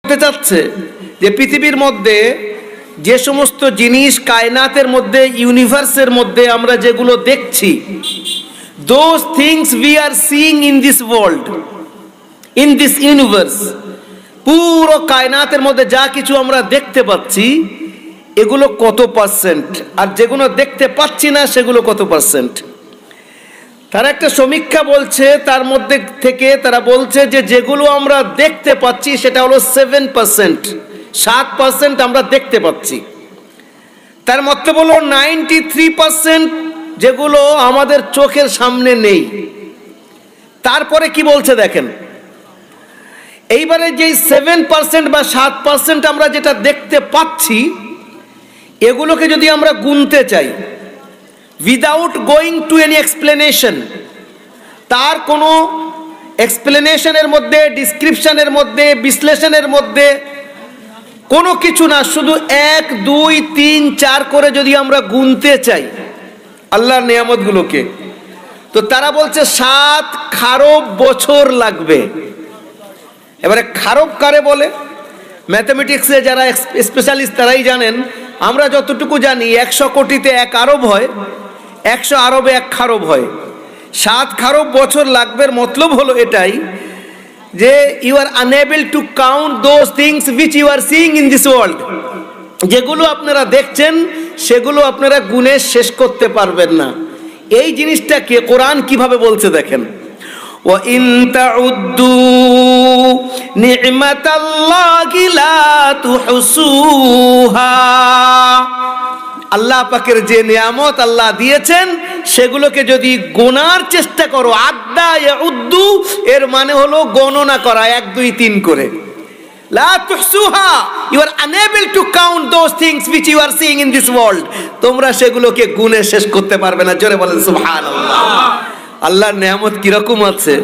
বলতে চাচ্ছে যে পৃথিবীর মধ্যে যে সমস্ত জিনিস কায়নাতের মধ্যে, ইউনিভার্সের মধ্যে আমরা যেগুলো দেখছি, those things we are seeing in this world, in this universe, পুরো কায়নাতের মধ্যে যা কিছু আমরা দেখতে পাচ্ছি এগুলো কত পার্সেন্ট, আর যেগুলো দেখতে পাচ্ছি না সেগুলো কত পার্সেন্ট। তারা একটা সমীক্ষা বলছে, তার মধ্যে থেকে তারা বলছে যে যেগুলো আমরা দেখতে পাচ্ছি সেটা হলো 7%, 7% আমরা দেখতে পাচ্ছি। তার মতলব হলো 93% যেগুলো আমাদের চোখের সামনে নেই। তারপরে কি বলছে দেখেন, এইবারে যে 7% বা 7% আমরা যেটা দেখতে পাচ্ছি এগুলোকে যদি আমরা গুনতে চাই without going to any explanation, তার কোনো এক্সপ্লেনেশনের মধ্যে, ডিসক্রিপশনের মধ্যে, বিশ্লেষণের মধ্যে কোনো কিছু না, শুধু 1 2 3 4 করে যদি আমরা গুনতে চাই আল্লাহর নিয়ামতগুলোকে, তো তারা বলছে 7 খারব বছর লাগবে। এবারে খারব কারে বলে? ম্যাথমেটিক্সে যারা স্পেশালিস্ট তারাই জানেন। আমরা যতটুকু জানি 100 কোটিতে 1 আরব হয়, 100 আরবে 1 খারব হয়। 7 খারব বছর লাগবে। মতলব হলো এটাই যে you are unable to count those things which you are seeing in this world. যেগুলো আপনারা দেখছেন সেগুলো আপনারা গুণে শেষ করতে পারবেন না। এই জিনিসটাকে কোরআন কিভাবে বলছে দেখেন, ওয়া ইন তাউদ্দু নি'মাতাল্লাহি লা তুহসুহা। আল্লাহ পাকের যে নিয়ামত আল্লাহ দিয়েছেন সেগুলোকে যদি গোনার চেষ্টা করো, আদ্দা ইয়াউদ্দু এর মানে হলো গণনা করা 1 2 3 করে। লা তুহসুহা, you are unable to count those things which you are seeing in this world. তোমরা সেগুলোকে গুণে শেষ করতে পারবে না। জোরে বলেন সুবহানাল্লাহ। আল্লাহর নিয়ামত কিরকম আছে।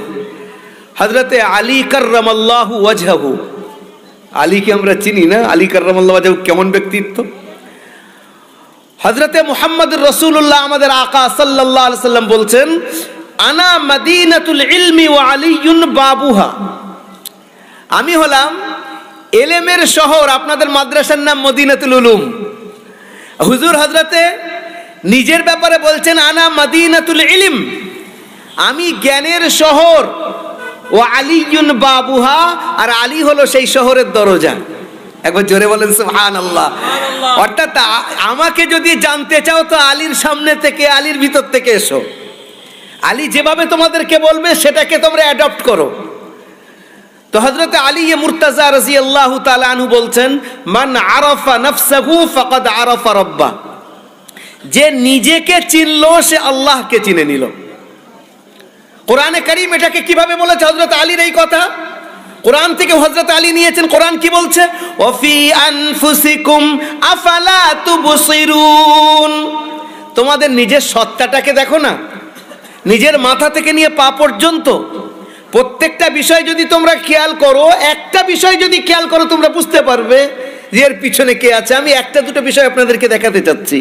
হযরতে আলী কাররামাল্লাহু ওয়াজহাহু, আলীকে আমরা চিনি না? আলী কাররামাল্লাহু ওয়াজহাহু কেমন ব্যক্তিত্ব। হযরতে মুহাম্মদুর রাসূলুল্লাহ আমাদের আকা সাল্লাল্লাহু আলাইহি সাল্লাম বলছেন, আনা মাদিনাতুল ইলমি ওয়া আলিয়ুন বাবুহা। আমি হলাম এলেমের শহর। আপনাদের মাদ্রাসার নাম মদিনাতুল উলুম। হুজুর হযরতে নিজের ব্যাপারে বলছেন, আনা মাদিনাতুল ইলম, আমি জ্ঞানের শহর। ও আলিয়ুন বাবুহা, আর আলী হলো সেই শহরের দরজা। একবার জোরে বলেন সুবহানাল্লাহ। অর্থাৎ আমাকে যদি জানতে চাও তো আলীর সামনে থেকে, আলীর ভিতর থেকে এসো। আলী যেভাবে তোমাদেরকে বলবে সেটাকে তোমরা অ্যাডপ্ট করো। তো হযরত আলী মুর্তাজা রাদিয়াল্লাহু তাআলা আনহু বলছেন, মান আরাফা নাফসাহু ফাকাদ আরাফা রাব্বা। যে নিজেকে চিনলো সে আল্লাহকে চিনে নিল। কোরআনে কারীম এটাকে কিভাবে বলেছে হযরত আলীর এই কথা? কোরআন থেকে হযরত আলী নিয়েছেন। কোরআন কি বলছে? ওয়াফি আনফুসিকুম আফালা তুবসিরুন। তোমাদের নিজের সত্তাটাকে দেখো না, নিজের মাথা থেকে নিয়ে পা পর্যন্ত প্রত্যেকটা বিষয় যদি তোমরা খেয়াল করো, একটা বিষয় যদি খেয়াল করো তোমরা বুঝতে পারবে যে এর পিছনে কে আছে। আমি একটা দুটো বিষয় আপনাদেরকে দেখাতে চাচ্ছি।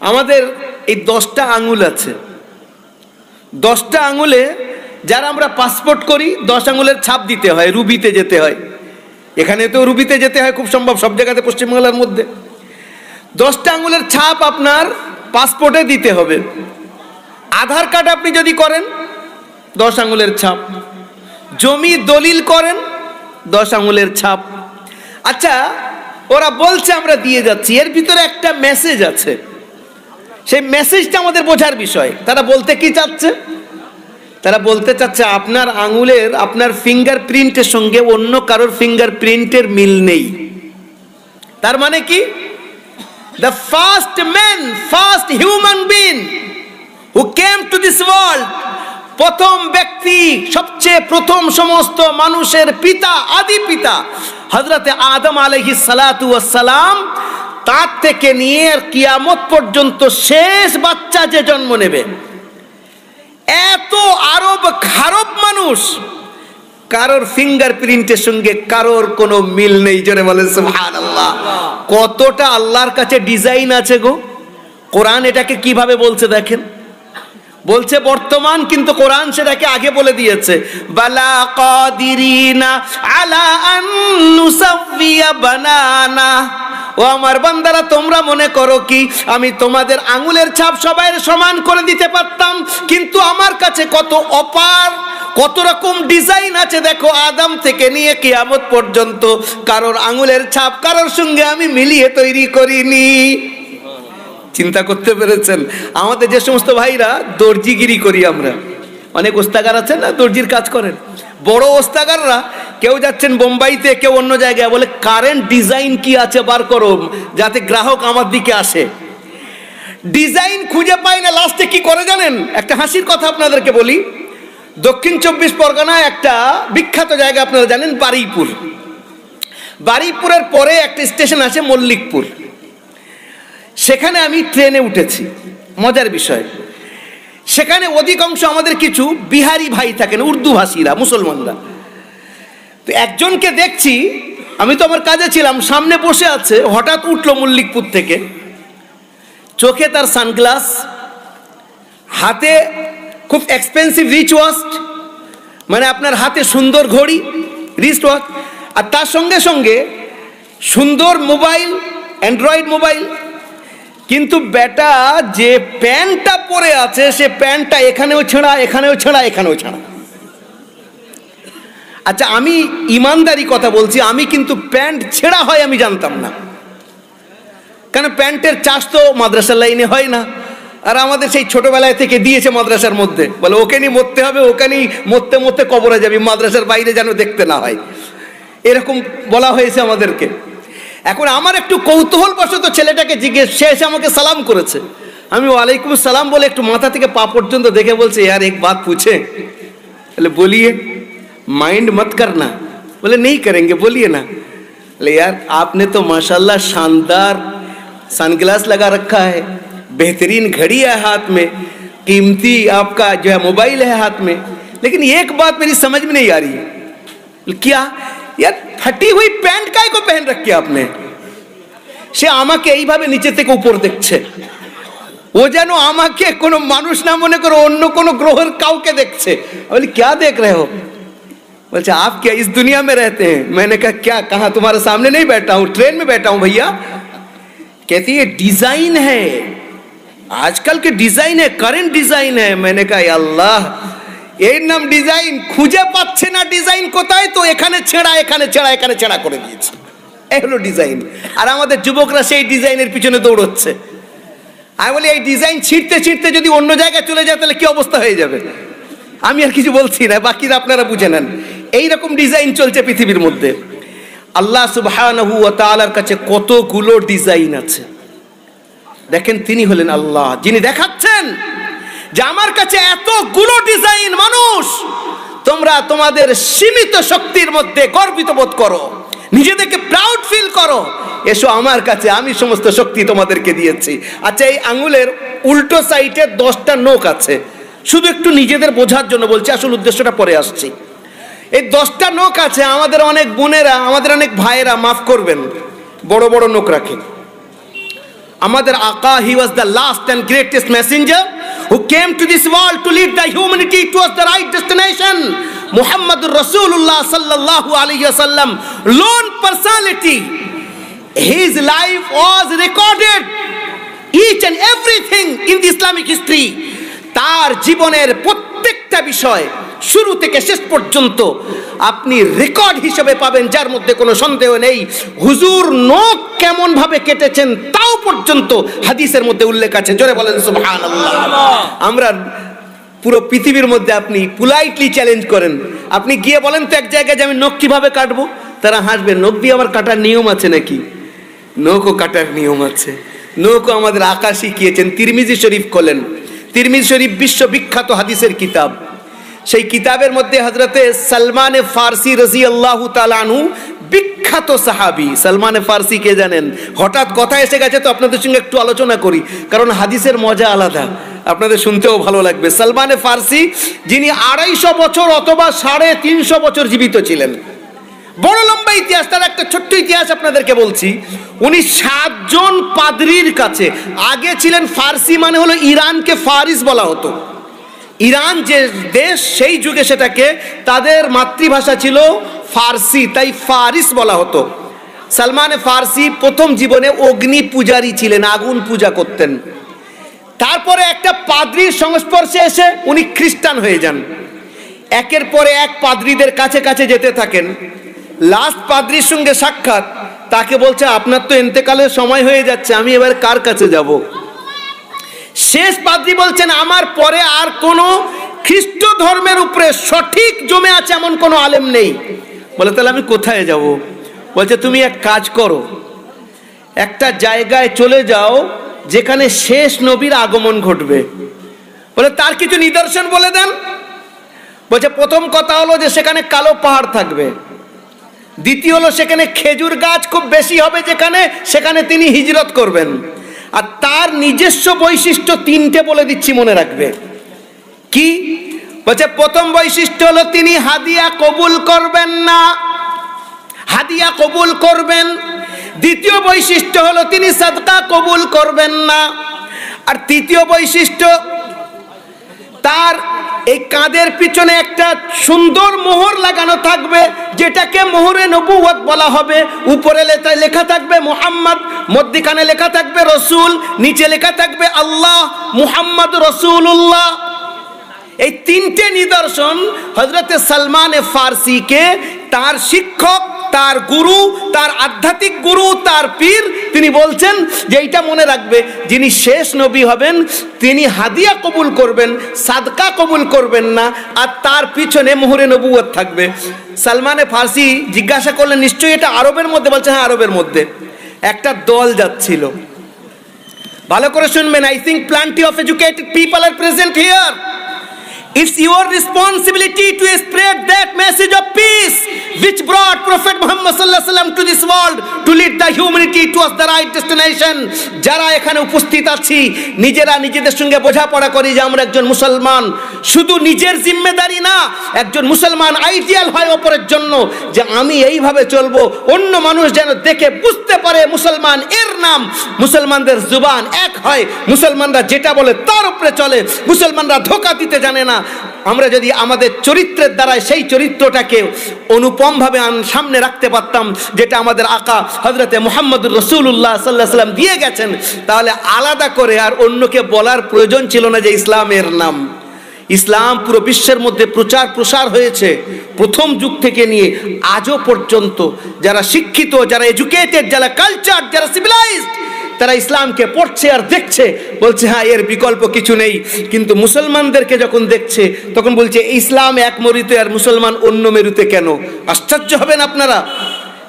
আমাদের এই 10টা আঙ্গুল আছে। 10টা আঙ্গুলে যারা আমরা পাসপোর্ট করি 10 আঙ্গুলের ছাপ দিতে হয়, রুবিতে যেতে হয়। এখানে তো রুবিতে যেতে হয় খুব সম্ভব, সব জায়গাতে পশ্চিমবাংলার মধ্যে। 10টা আঙ্গুলের ছাপ আপনার পাসপোর্টে দিতে হবে। আধার কার্ড আপনি যদি করেন 10 আঙ্গুলের ছাপ। জমি দলিল করেন 10 আঙ্গুলের ছাপ। আচ্ছা, ওরা বলছে আমরা দিয়ে যাচ্ছি, এর ভিতরে একটা মেসেজ আছে। সেই মেসেজটা আমাদের বোঝার বিষয়। তারা বলতে কি চাচ্ছে? তারা বলতে চাচ্ছে আপনার আঙ্গুলের, আপনার ফিঙ্গার প্রিন্টের সঙ্গে অন্য কারোর ফিঙ্গার প্রিন্টের মিল নেই। তার মানে কি? The first man, first human being who came to this world, প্রথম ব্যক্তি, সবচেয়ে প্রথম সমস্ত মানুষের পিতা, আদি পিতা হযরতে আদম আলাইহিস সালাতু ওয়াস সালাম, তার থেকে নিয়ে কিয়ামত পর্যন্ত শেষ বাচ্চা যে জন্ম নেবে, এত আরব খারব মানুষ, কারোর ফিঙ্গার প্রিন্টের সঙ্গে কারোর কোনো মিল নেই। জোরে বলেন সুবহানাল্লাহ। কতটা আল্লাহর কাছে ডিজাইন আছে গো। কোরআন এটাকে কিভাবে বলছে দেখেন। বলছে বর্তমান, কিন্তু কোরআন সেটাকে আগে বলে দিয়েছে। বালা কাদিরিনা আলা আন আঙ্গুলা বানানা। ও আমার বান্দারা, তোমরা মনে করো কি আমি তোমাদের আঙ্গুলের ছাপ সবাইয়ের সমান করে দিতে পারতাম? কিন্তু আমার কাছে কত অপার, কত রকম ডিজাইন আছে দেখো, আদম থেকে নিয়ে কিয়ামত পর্যন্ত কারোর আঙ্গুলের ছাপ কারোর সঙ্গে আমি মিলিয়ে তৈরি করিনি। চিন্তা করতে পেরেছেন? আমাদের যে সমস্ত ভাইরা দর্জিগিরি করি আমরা, অনেক ওস্তাগার আছেন না দর্জির কাজ করেন, বড় ওস্তাগাররা কেউ যাচ্ছেন বোম্বাইতে, কেউ অন্য জায়গায়, বলে কারেন্ট ডিজাইন কি আছে বার করো যাতে গ্রাহক আমার দিকে আসে। ডিজাইন খুঁজে পাই না, লাস্টে কি করে জানেন? একটা হাসির কথা আপনাদেরকে বলি। দক্ষিণ 24 পরগনায় একটা বিখ্যাত জায়গা আপনারা জানেন, বারুইপুর। বারুইপুরের পরে একটা স্টেশন আছে মল্লিকপুর, সেখানে আমি ট্রেনে উঠেছি। মজার বিষয়, সেখানে অধিকাংশ আমাদের কিছু বিহারি ভাই থাকেন, উর্দু ভাষীরা, মুসলমানরা। তো একজনকে দেখছি, আমি তো আমার কাজে ছিলাম, সামনে বসে আছে, হঠাৎ উঠলো মল্লিকপুর থেকে, চোখে তার সানগ্লাস, হাতে খুব এক্সপেন্সিভ রিচ ওয়াচ, মানে আপনার হাতে সুন্দর ঘড়ি, রিস্ট ওয়াচ, আর তার সঙ্গে সঙ্গে সুন্দর মোবাইল, অ্যান্ড্রয়েড মোবাইল। কিন্তু বেটা যে প্যান্টটা পরে আছে, সে প্যান্টটা এখানেও ছেঁড়া, এখানেও ছেঁড়া, এখানেও ছেঁড়া। আচ্ছা, আমি ইমানদারি কথা বলছি, আমি কিন্তু প্যান্ট ছেঁড়া হয় আমি জানতাম না, কারণ প্যান্টের চাষ তো মাদ্রাসার লাইনে হয় না। আর আমাদের সেই ছোটবেলায় থেকে দিয়েছে মাদ্রাসার মধ্যে, বলে ওকে নিয়ে মরতে হবে, ওখানেই মরতে মরতে কবরে যাবি, মাদ্রাসার বাইরে যেন দেখতে না হয়, এরকম বলা হয়েছে আমাদেরকে। এখন আমার একটু কৌতূহল বশত ছেলেটাকে জিজ্ঞেস, সে এসে আমাকে সালাম করেছে, আমি ওয়ালাইকুম সালাম বলে একটু মাথা থেকে পা পর্যন্ত দেখে বলছে, यार एक बात पूछे? बोले बोलिए। माइंड मत करना। बोले नहीं करेंगे, बोलिए ना। बोले यार आपने तो माशाल्लाह शानदार सनग्लास लगा रखा है, बेहतरीन घड़ी है हाथ में, कीमती आपका जो है मोबाइल है हाथ में, लेकिन एक बात मेरी समझ में नहीं आ रही है। क्या? यार फटी हुई पैंट काय को पहन रखी है आपने? সে আমাকে এইভাবে নিচে থেকে উপর দেখছে, ও যেন আমাকে কোনো মানুষ না মনে করে অন্য কোনো গ্রহের কাউকে দেখছে। বলি क्या देख रहे हो? बोलते आप क्या इस दुनिया में रहते हैं? मैंने कहा क्या, कहा तुम्हारे सामने नहीं बैठा हूँ, ट्रेन में बैठा हूँ भैया। कहती है डिजाइन है, आजकल के डिजाइन है, करंट डिजाइन है। मैंने कहा या अल्लाह, এর নাম ডিজাইন, খুঁজে পাচ্ছে না ডিজাইন কোথায়, তো এখানে ছেঁড়া, এখানে ছেঁড়া, এখানে ছেঁড়া করে দিয়েছে, এই হলো ডিজাইন। আর আমাদের যুবকরা সেই ডিজাইনের পিছনে দৌড়চ্ছে। আমি বলি এই ডিজাইন ছিঁড়তে ছিঁড়তে যদি অন্য জায়গায় চলে যায় তাহলে কি অবস্থা হয়ে যাবে? আমি আর কিছু বলছি না, বাকিরা আপনারা বুঝে নেন। এইরকম ডিজাইন চলছে পৃথিবীর মধ্যে। আল্লাহ সুবহানাহু ওয়া তাআলার কাছে কতগুলো ডিজাইন আছে দেখেন, তিনি হলেন আল্লাহ যিনি দেখাচ্ছেন যে আমার কাছে এতগুলো ডিজাইন। মানুষ, তোমরা তোমাদের সীমিত শক্তির মধ্যে গর্বিত বোধ করো, নিজেদেরকে প্রাউড ফিল করো, এসো আমার কাছে, আমি সমস্ত শক্তি তোমাদেরকে দিয়েছি। আচ্ছা, এই আঙ্গুলের উল্টো সাইডে 10টা নখ আছে, শুধু একটু নিজেদের বোঝার জন্য বলছি, আসল উদ্দেশ্যটা পরে আসছি। এই 10টা নখ আছে, আমাদের অনেক বোনেরা, আমাদের অনেক ভাইয়েরা, মাফ করবেন, বড় বড় নখ রাখে। আমাদের আকা, he was the last and greatest messenger who came to this world to lead the humanity towards the right destination. Muhammadur Rasulullah sallallahu alayhi wasallam, lone personality. His life was recorded, each and everything in the Islamic history. তার জীবনের প্রত্যেকটা বিষয় শুরু থেকে শেষ পর্যন্ত আপনি record হিসেবে পাবেন, যার মধ্যে কোনো সন্দেহ নেই। হুজুর নখ কেমন ভাবে কেটেছেন তাও পর্যন্ত হাদিসের মধ্যে উল্লেখ আছে। জোরে বলেন সুবহানাল্লাহ। আমরা পুরো পৃথিবীর মধ্যে আপনি পোলাইটলি চ্যালেঞ্জ করেন, আপনি গিয়ে বলেন তো এক জায়গায় যে আমি নখ কিভাবে কাটবো, তারা হাসবে। নখ দিয়ে আবার কাটার নিয়ম আছে নাকি? নখও কাটার নিয়ম আছে। নখও আমাদের আকা শিখিয়েছেন। তিরমিজি শরীফ খোলেন, তিরমিজি শরীফ বিশ্ববিখ্যাত হাদিসের কিতাব। সেই কিতাবের মধ্যে হযরতে সালমানে ফারসি রাদিয়াল্লাহু তাআলা আনহু, বিখ্যাত সাহাবী। সালমানে ফারসি কে জানেন? হঠাৎ কথা এসে গেছে তো আপনাদের সঙ্গে একটু আলোচনা করি, কারণ হাদিসের মজা আলাদা, আপনাদের শুনতেও ভালো লাগবে। সালমানে ফারসি, যিনি 250 বছর অথবা 350 বছর জীবিত ছিলেন, বড় লম্বা ইতিহাস। তার একটা ছোট্ট ইতিহাস আপনাদেরকে বলছি। উনি 7 জন পাদ্রীর কাছে, আগে ছিলেন ফারসি মানে হলো ইরানকে ফারিস বলা হতো। ইরান যে দেশ, সেই যুগে সেটাকে, তাদের মাতৃভাষা ছিল ফারসি, তাই ফারিস বলা হতো। সালমান ফার্সি প্রথম জীবনে অগ্নি পূজারী ছিলেন, আগুন পূজা করতেন। তারপরে একটা পাদ্রীর সংস্পর্শে এসে উনি খ্রিস্টান হয়ে যান। একের পরে এক পাদ্রীদের কাছে কাছে যেতে থাকেন। লাস্ট পাদ্রীর সঙ্গে সাক্ষাৎ, তাকে বলছে আপনার তো ইন্তেকালের সময় হয়ে যাচ্ছে, আমি এবার কার কাছে যাব? শেষ পাদ্রী বলছেন আমার পরে আর কোনো খ্রিস্ট ধর্মের উপরে সঠিক জমে আছে এমন কোনো আলেম নেই। বলে তাহলে আমি কোথায় যাব? বলছে তুমি এক কাজ করো, একটা জায়গায় চলে যাও যেখানে শেষ নবীর আগমন ঘটবে। বলে তার কিছু নিদর্শন বলে দেন। বলছে প্রথম কথা হলো যে সেখানে কালো পাহাড় থাকবে, দ্বিতীয় হলো সেখানে খেজুর গাছ খুব বেশি হবে যেখানে, সেখানে তিনি হিজরত করবেন। আর তার নিজস্ব বৈশিষ্ট্য তিনটে বলে দিচ্ছি, মনে রাখবে। কি? বলছে প্রথম বৈশিষ্ট্য হলো তিনি হাদিয়া কবুল করবেন না, হাদিয়া কবুল করবেন। দ্বিতীয় বৈশিষ্ট্য হলো তিনি সাদকা কবুল করবেন না। আর তৃতীয় বৈশিষ্ট্য, তার এই কাঁধের পিছনে একটা সুন্দর মোহর লাগানো থাকবে যেটাকে মোহরে নবুয়ত বলা হবে। উপরে লেখা থাকবে মুহাম্মদ, মধ্যখানে লেখা থাকবে রসুল, নিচে লেখা থাকবে আল্লাহ মুহাম্মদ রসুল্লাহ। এই তিনটে নিদর্শন হযরতে সালমান ফার্সিকে তার শিক্ষক, তার গুরু, তার আধ্যাত্মিক গুরু, তার পীর তিনি বলছেন যে এইটা মনে রাখবে, যিনি শেষ নবী হবেন তিনি হাদিয়া কবুল করবেন, সাদকা কবুল করবেন না, আর তার পিছনে মোহরে নবুয়ত থাকবে। সালমান ফার্সি জিজ্ঞাসা করলেন নিশ্চয়ই এটা আরবের মধ্যে? বলছে হ্যাঁ আরবের মধ্যে। একটা দল যাচ্ছিল, ভালো করে শুনবেন, I think plenty of educated people are present here. It's your responsibility to spread that message of peace which brought Prophet Muhammad sallallahu alaihi wasallam to this world to lead the humanity towards the right destination. যারা এখানে উপস্থিত আছি নিজেরা নিজেদের সঙ্গে বোঝাপড়া করি যে আমরা একজন মুসলমান, শুধু নিজের জিম্মেদারি না, একজন মুসলমান আইডিয়াল হয় অপরের জন্য, যে আমি এইভাবে চলবো, অন্য মানুষ যেন দেখে বুঝতে পারে মুসলমান এর নাম। মুসলমানদের জুবান এক হয়, মুসলমানরা যেটা বলে তার উপরে চলে, মুসলমানরা ধোঁকা দিতে জানে না। আমরা যদি আমাদের চরিত্রের দ্বারাই সেই চরিত্রটাকে অনুপমভাবে সামনে রাখতে পারতাম যেটা আমাদের আকা হযরতে মুহাম্মদুর রাসূলুল্লাহ সাল্লাল্লাহু আলাইহি ওয়াসাল্লাম দিয়ে গেছেন, তাহলে আলাদা করে আর অন্যকে বলার প্রয়োজন ছিল না যে ইসলামের নাম। ইসলাম পুরো বিশ্বের মধ্যে প্রচার প্রসার হয়েছে প্রথম যুগ থেকে নিয়ে আজও পর্যন্ত। যারা শিক্ষিত, যারা এডুকেটেড, যারা কালচার, যারা সিভিলাইজড, তারা ইসলামকে পড়ছে আর দেখছে, বলছে হ্যাঁ এর বিকল্প কিছু নেই। কিন্তু মুসলমানদেরকে যখন দেখছে তখন বলছে ইসলাম এক মরুতে আর মুসলমান অন্য মেরুতে কেন? আশ্চর্য হবেন আপনারা।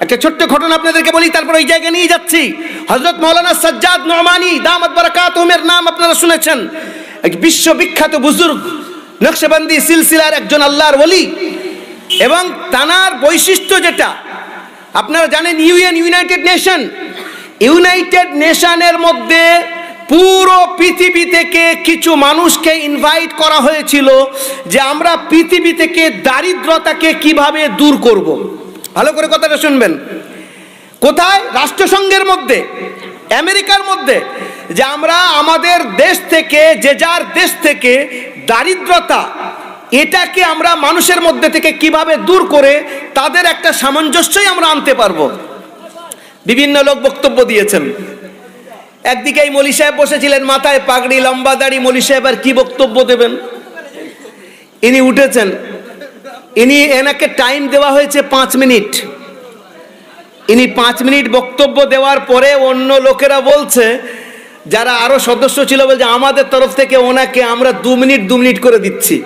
একটা ছোট্ট ঘটনা আপনাদেরকে বলি, তারপর ওই জায়গায় নিয়ে যাচ্ছি। হযরত মাওলানা সাজ্জাদ নোমানী দামাত বারাকাতুহুমের নাম আপনারা শুনেছেন, এক বিশ্ববিখ্যাত বুজুর্গ, নকশবন্দি সিলসিলার একজন আল্লাহর ওলি। এবং তানার বৈশিষ্ট্য যেটা আপনারা জানেন, ইউনাইটেড নেশনের মধ্যে পুরো পৃথিবী থেকে কিছু মানুষকে ইনভাইট করা হয়েছিল যে আমরা পৃথিবী থেকে দারিদ্রতাকে কিভাবে দূর করব। ভালো করে কথাটা শুনবেন। কোথায়? রাষ্ট্রসংঘের মধ্যে, আমেরিকার মধ্যে, যে আমরা আমাদের দেশ থেকে, যে যার দেশ থেকে দারিদ্রতা এটাকে আমরা মানুষের মধ্যে থেকে কিভাবে দূর করে তাদের একটা সামঞ্জস্যই আমরা আনতে পারবো। বিভিন্ন লোক বক্তব্য দিয়েছেন। একদিকে এই মৌলী সাহেব বসেছিলেন, মাথায় পাগড়ি, লম্বা দাড়ি। মৌলী সাহেব আর কি বক্তব্য দেবেন? ইনি উঠেছেন, এনাকে টাইম দেওয়া হয়েছে 5 মিনিট। ইনি 5 মিনিট বক্তব্য দেওয়ার পরে অন্য লোকেরা বলছে, যারা আরো সদস্য ছিল, বলছে আমাদের তরফ থেকে ওনাকে আমরা 2 মিনিট করে দিচ্ছি।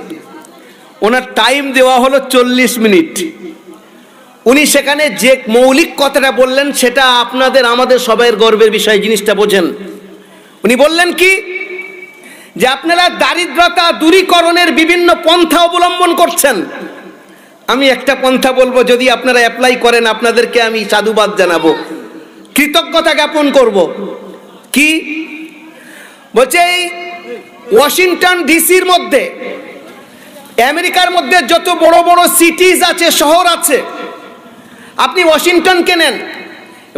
ওনার টাইম দেওয়া হলো 40 মিনিট। উনি সেখানে যে মৌলিক কথাটা বললেন সেটা আপনাদের আমাদের সবাইয়ের গর্বের বিষয়, জিনিসটা বোঝেন। উনি বললেন কি, যে আপনারা দারিদ্রতা দূরীকরণের বিভিন্ন পন্থা অবলম্বন করছেন। আমি একটা পন্থা বলবো, যদি আপনারা অ্যাপ্লাই করেন আপনাদেরকে আমি সাধুবাদ জানাবো, কৃতজ্ঞতা জ্ঞাপন করব। কি বলছে, এই ওয়াশিংটন ডিসির মধ্যে, আমেরিকার মধ্যে যত বড় বড় সিটিজ আছে, শহর আছে, আপনি ওয়াশিংটনকে নেন,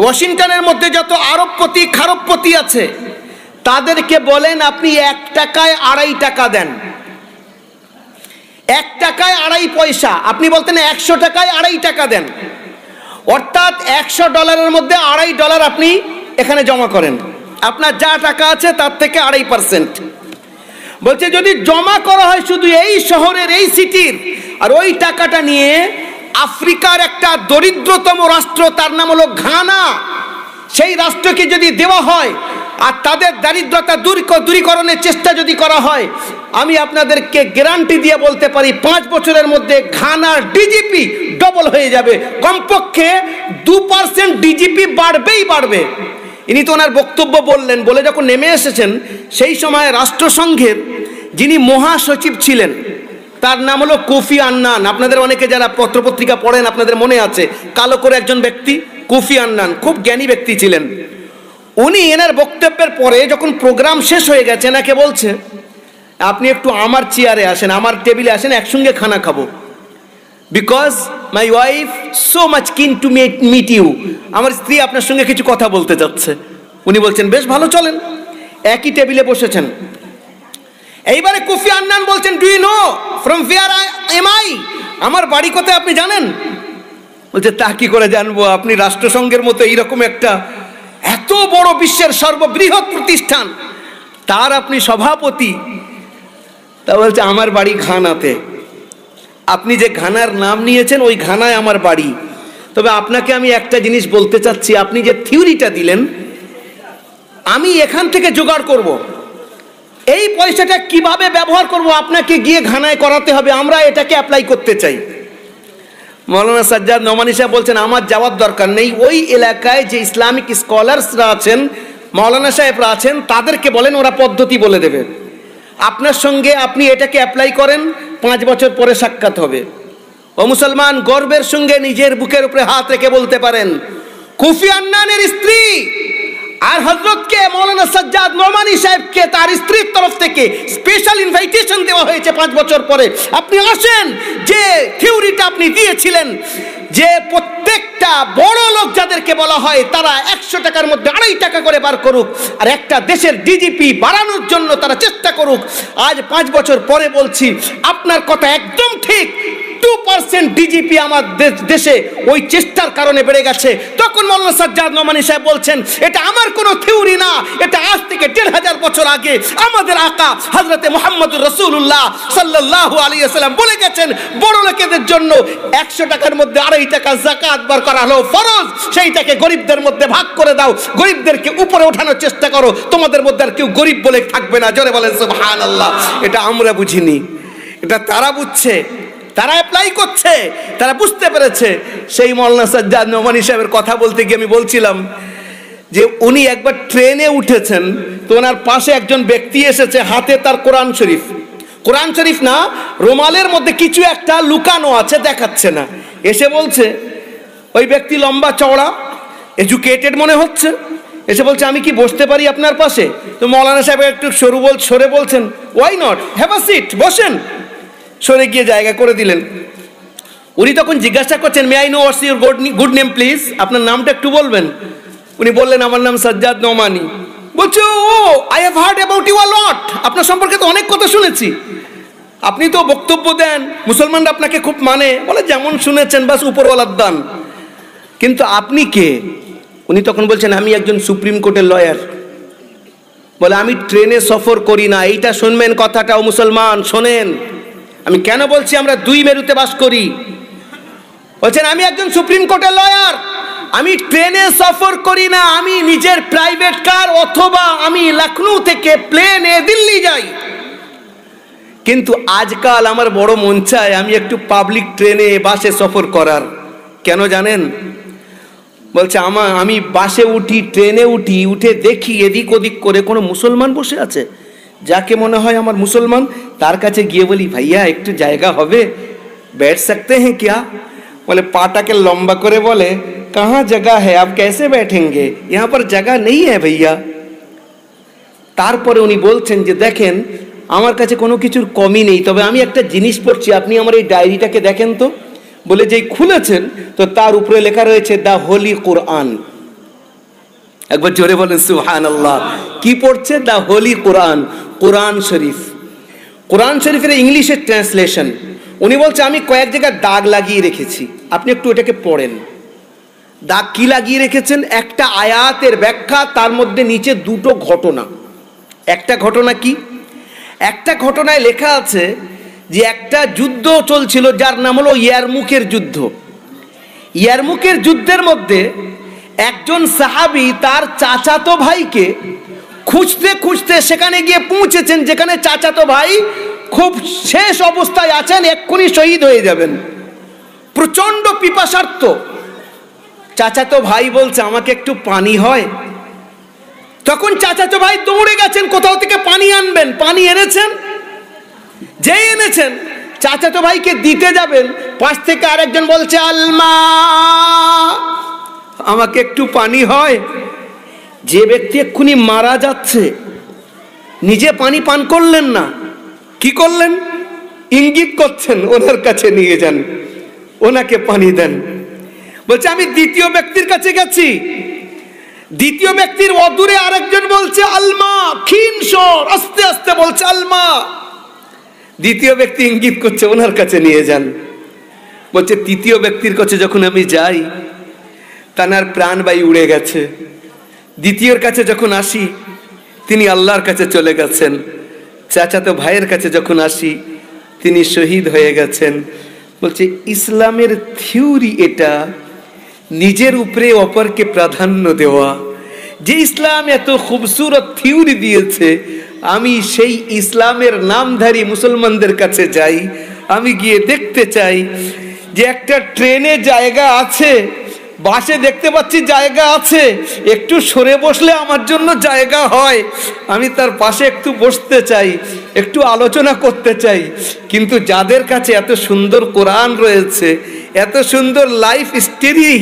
ওয়াশিংটনের মধ্যে যত আরবপতি খারবপতি আছে তাদেরকে বলেন আপনি 1 টাকায় 2.5 টাকা দেন। 1 টাকায় 2.5 পয়সা, আপনি বলতেন 100 টাকায় 2.5 টাকা দেন। অর্থাৎ $100 মধ্যে $2.5 আপনি এখানে জমা করেন, আপনার যা টাকা আছে তার থেকে 2.5%। বলছে যদি জমা করা হয় শুধু এই শহরের, এই সিটির, আর ওই টাকাটা নিয়ে আফ্রিকার একটা দরিদ্রতম রাষ্ট্র, তার নাম হলো ঘানা, সেই রাষ্ট্রকে যদি দেওয়া হয় আর তাদের দারিদ্রতা দূরীকরণের চেষ্টা যদি করা হয়, আমি আপনাদেরকে গ্যারান্টি দিয়ে বলতে পারি 5 বছরের মধ্যে ঘানার ডিজিপি ডবল হয়ে যাবে, কমপক্ষে 2% ডিজিপি বাড়বেই বাড়বে। ইনি তো ওনার বক্তব্য বললেন, বলে যখন নেমে এসেছেন, সেই সময় রাষ্ট্রসংঘের যিনি মহাসচিব ছিলেন তার নাম হলো কোফি আন্নান। আপনাদের অনেকে যারা পত্রপত্রিকা পড়েন আপনাদের মনে আছে, কালো করে একজন ব্যক্তি, কোফি আন্নান, খুব জ্ঞানী ব্যক্তি ছিলেন। উনি এনার বক্তব্যের পরে যখন প্রোগ্রাম শেষ হয়ে গেছে, এনাকে বলছে আপনি একটু আমার চেয়ারে আসেন, আমার টেবিলে আসেন, একসঙ্গে খানা খাবো, because my wife so much keen to meet you, আমার স্ত্রী আপনার সঙ্গে কিছু কথা বলতে যাচ্ছে। উনি বলছেন বেশ ভালো, চলেন। একই টেবিলে বসেছেন। এইবারে কোফি আন্নান বলছেন, do you know from where am I, আমার বাড়ি কোথায় আপনি জানেন? বলছে তা কি করে জানবো, আপনি রাষ্ট্রসংঘের মতো এইরকম একটা এত বড় বিশ্বের সর্ববৃহৎ প্রতিষ্ঠান, তার আপনি সভাপতি। তা বলছে আমার বাড়ি ঘানাতে। আপনি যে ঘানার নাম নিয়েছেন ওই ঘানায় আমার বাড়ি। তবে আপনাকে আমি একটা জিনিস বলতে চাচ্ছি, আপনি যে থিওরিটা দিলেন আমি এখান থেকে জোগাড় করব, এই পয়সাটা কিভাবে ব্যবহার করব আপনাকে গিয়ে ঘানায় করাতে হবে, আমরা এটাকে অ্যাপ্লাই করতে চাই। মৌলানা সাজ্জাদ নোমানী সাহেব বলছেন আমার যাওয়ার দরকার নেই, ওই এলাকায় যে ইসলামিক স্কলার্সরা আছেন, মৌলানা সাহেবরা আছেন, তাদেরকে বলেন, ওরা পদ্ধতি বলে দেবে। আপনার সঙ্গে আপনি এটাকে অ্যাপ্লাই করেন, 5 বছর পরে সাক্ষাৎ হবে। ও মুসলমান, গর্বের সঙ্গে নিজের বুকের উপরে হাত রেখে বলতে পারেন, কোফি আন্নানের স্ত্রী আর হযরতকে মৌলানা সাজ্জাদ নোমানী সাহেবকে তার স্ত্রীর তরফ থেকে স্পেশাল ইনভাইটেশন দেওয়া হয়েছে 5 বছর পরে, আপনি আসেন। যে থিওরিটা আপনি দিয়েছিলেন যে প্রত্যেকটা বড় লোক যাদেরকে বলা হয় তারা 100 টাকার মধ্যে 2.5 টাকা করে বার করুক, আর একটা দেশের ডিজিপি বাড়ানোর জন্য তারা চেষ্টা করুক। আজ 5 বছর পরে বলছি আপনার কথা একদম ঠিক, 2% ডিজিপি আমার দেশে ওই চেষ্টার কারণে বেড়ে গেছে। তখন মৌলানা সাজ্জাদ নোমানী সাহেব বলছেন এটা আমার কোনো থিওরি না, এটা আজ থেকে 1500 বছর আগে আমাদের আকা হযরতে মুহাম্মদুর রাসূলুল্লাহ সাল্লাল্লাহু আলাইহি ওয়াসাল্লাম বলে গেছেন, বড় লোকেদের জন্য 100 টাকার মধ্যে 2.5 টাকা যাকাত বার করা হলো ফরজ, সেইটাকে গরিবদের মধ্যে ভাগ করে দাও, গরিবদেরকে উপরে ওঠানোর চেষ্টা করো, তোমাদের মধ্যে আর কেউ গরিব বলে থাকবে না। জোরে বলেন সুবহানাল্লাহ। এটা আমরা বুঝিনি, এটা তারা বুঝছে, তারা অ্যাপ্লাই করছে, তারা বুঝতে পেরেছে। সেই মৌলানা সাজ্জাদ নোমানী সাহেবের কথা বলতে গিয়ে আমি বলছিলাম যে উনি একবার ট্রেনে উঠেছেন, তো ওনার পাশে একজন ব্যক্তি এসেছে, হাতে তার কোরআন শরীফ, কোরআন শরীফ না, রুমালের মধ্যে কিছু একটা লুকানো আছে, দেখাচ্ছে না। এসে বলছে, ওই ব্যক্তি লম্বা চওড়া, এডুকেটেড মনে হচ্ছে, এসে বলছে আমি কি বসতে পারি আপনার পাশে? তো মৌলানা সাহেব একটু সরে বলছেন why not, have a seat, বসেন। সরে গিয়ে জায়গা করে দিলেন। উনি তখন জিজ্ঞাসা করছেন, may I know what's your good name please, আপনার নামটা একটু বলবেন? উনি বললেন আমার নাম সাজ্জাদ নোমানী। বলছে ও I have heard about you a lot, আপনার সম্পর্কে তো অনেক কথা শুনেছি, আপনি তো বক্তব্য দেন, মুসলমানরা আপনাকে খুব মানে। বলে যেমন শুনেছেন বাস উপরওয়ালার দান, কিন্তু আপনি কে? উনি তখন বলছেন আমি একজন সুপ্রিম কোর্টের লয়ার। বলে আমি ট্রেনে সফর করি না, এইটা শুনবেন কথাটা, ও মুসলমান শোনেন, আমি কেন বলছি আমরা 2 মেরুতে বাস করি। বলছেন আমি একজন সুপ্রিম কোর্টের লয়ার, আমি ট্রেনে সফর করি না, আমি নিজের প্রাইভেট কার অথবা আমি লখনৌ থেকে প্লেনে দিল্লি যাই। কিন্তু আজকাল আমার বড় মন চায় আমি একটু পাবলিক ট্রেনে বাসে সফর করার। কেন জানেন? বলছে আমি বাসে উঠি, ট্রেনে উঠি, উঠে দেখি এদিক ওদিক করে কোনো মুসলমান বসে আছে, যাকে মনে হয় আমার মুসলমান, তার কাছে গিয়ে বলি ভাইয়া একটু জায়গা হবে, बैठ सकते हैं क्या? बोले पाटाके लंबा करे बोले कहाँ जगह है, आप कैसे बैठेंगे, यहाँ पर जगह नहीं है भैया। তারপরে উনি বলছেন যে দেখেন আমার কাছে কোনো কিছুর কমই নেই, তবে আমি একটা জিনিস পড়ছি, আপনি আমার এই ডায়েরিটাকে দেখেন তো। বলে যেই খুলেছেন তো তার উপরে লেখা রয়েছে দ্য হোলি কোরআন। একবার জোরে বলেন সুবহানাল্লাহ। কি পড়ছে? দ্য হোলি কোরআন, কোরআন শরীফ। কোরআন শরীফের ইংলিশের ট্রান্সলেশন। উনি বলছে আমি কয়েক জায়গায় দাগ লাগিয়ে রেখেছি, আপনি একটু এটাকে পড়েন। দাগ কি লাগিয়ে রেখেছেন? একটা আয়াতের ব্যাখ্যা, তার মধ্যে নিচে দুটো ঘটনা। একটা ঘটনা কি? একটা ঘটনায় লেখা আছে যে একটা যুদ্ধ চলছিল যার নাম হলো ইয়ারমুকের যুদ্ধ। ইয়ারমুকের যুদ্ধের মধ্যে একজন সাহাবী তার চাচাতো ভাইকে খুঁজতে খুঁজতে সেখানে গিয়ে পৌঁছেছেন যেখানে চাচাতো ভাই খুব শেষ অবস্থায় আছেন, এক্ষুনি শহীদ হয়ে যাবেন, প্রচন্ড পিপাসার্থ। চাচাতো ভাই বলছে আমাকে একটু পানি হয়? তখন চাচাতো ভাই দৌড়ে গেছেন কোথাও থেকে পানি আনবেন, পানি এনেছেন। যেই এনেছেন চাচাতো ভাইকে দিতে যাবেন, পাশ থেকে আরেকজন বলছে আলমা, আমাকে একটু পানি হয়? যে ব্যক্তি এক্ষুনি মারা যাচ্ছে নিজে পানি পান করলেন না, কি করলেন? ইঙ্গিত করছেন ওনার কাছে নিয়ে যান, ওনাকে পানি দেন। বলছে আমি দ্বিতীয় ব্যক্তির কাছে গেছি, দ্বিতীয় ব্যক্তির অদূরে আরেকজন বলছে আলমা, ক্ষীণ স্বর আস্তে আস্তে বলছে আলমা। দ্বিতীয় ব্যক্তি ইঙ্গিত করছে ওনার কাছে নিয়ে যান। বলছে তৃতীয় ব্যক্তির কাছে যখন আমি যাই, তার প্রাণবায়ু উড়ে গেছে। দ্বিতীয়র কাছে যখন আসি, তিনি আল্লাহর কাছে চলে গেছেন। চাচাতো ভাইয়ের কাছে যখন আসি, তিনি শহীদ হয়ে গেছেন। বলছে ইসলামের থিওরি এটা, নিজের উপরে অপরকে প্রাধান্য দেওয়া। যে ইসলাম এত খুবসুরত থিওরি দিয়েছে, আমি সেই ইসলামের নামধারী মুসলমানদের কাছে যাই, আমি গিয়ে দেখতে চাই যে একটা ট্রেনে জায়গা আছে, বাসে দেখতে পাচ্ছি জায়গা আছে, একটু সরে বসলে আমার জন্য জায়গা হয়, আমি তার পাশে একটু বসতে চাই, একটু আলোচনা করতে চাই। কিন্তু যাদের কাছে এত সুন্দর কোরআন রয়েছে, এত সুন্দর লাইফ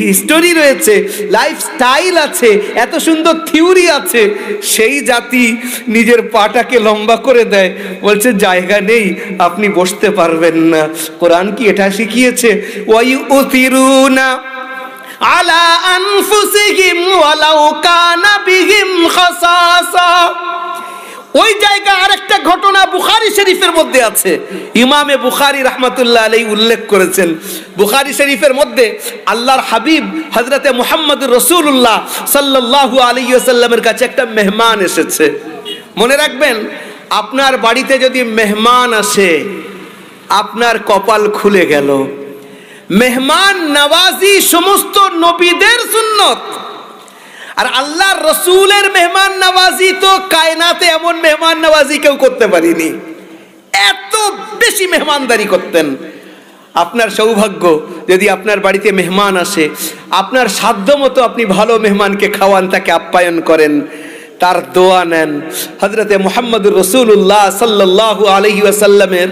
হিস্টোরি রয়েছে, লাইফ স্টাইল আছে, এত সুন্দর থিওরি আছে, সেই জাতি নিজের পাটাকে লম্বা করে দেয়, বলছে জায়গা নেই, আপনি বসতে পারবেন না। কোরআন কি এটা শিখিয়েছে? ওয়ায়ুতিরুনা আলা আনফুসিহিম ওয়ালাউ কানা বিহিম খাসাসা। ওই জায়গা আরেকটা ঘটনা বুখারী শরীফের মধ্যে আছে, ইমামে বুখারী রাহমাতুল্লাহ আলাইহি উল্লেখ করেছেন। বুখারী শরীফের মধ্যে আল্লাহর হাবিব হযরতে মুহাম্মদুর রাসূলুল্লাহ সাল্লাল্লাহু আলাইহি ওয়াসাল্লামের কাছে একটা মেহমান এসেছে। মনে রাখবেন, আপনার বাড়িতে যদি মেহমান আসে, আপনার কপাল খুলে গেল। মেহমান নওয়াজি সমস্ত নবীদের সুন্নত, আর আল্লাহর রসুলের মেহমান নওয়াজি তো কায়নাতে এমন মেহমান নওয়াজি কেউ করতে পারেনি, এত বেশি মেহমানদারি করতেন। আপনার সৌভাগ্য যদি আপনার বাড়িতে মেহমান আসে, আপনার সাধ্য মতো আপনি ভালো মেহমানকে খাওয়ান, তাকে আপ্যায়ন করেন, তার দোয়া নেন। হযরতে মুহাম্মদুর রাসূলুল্লাহ সাল্লাল্লাহু আলাইহি ওয়াসাল্লামের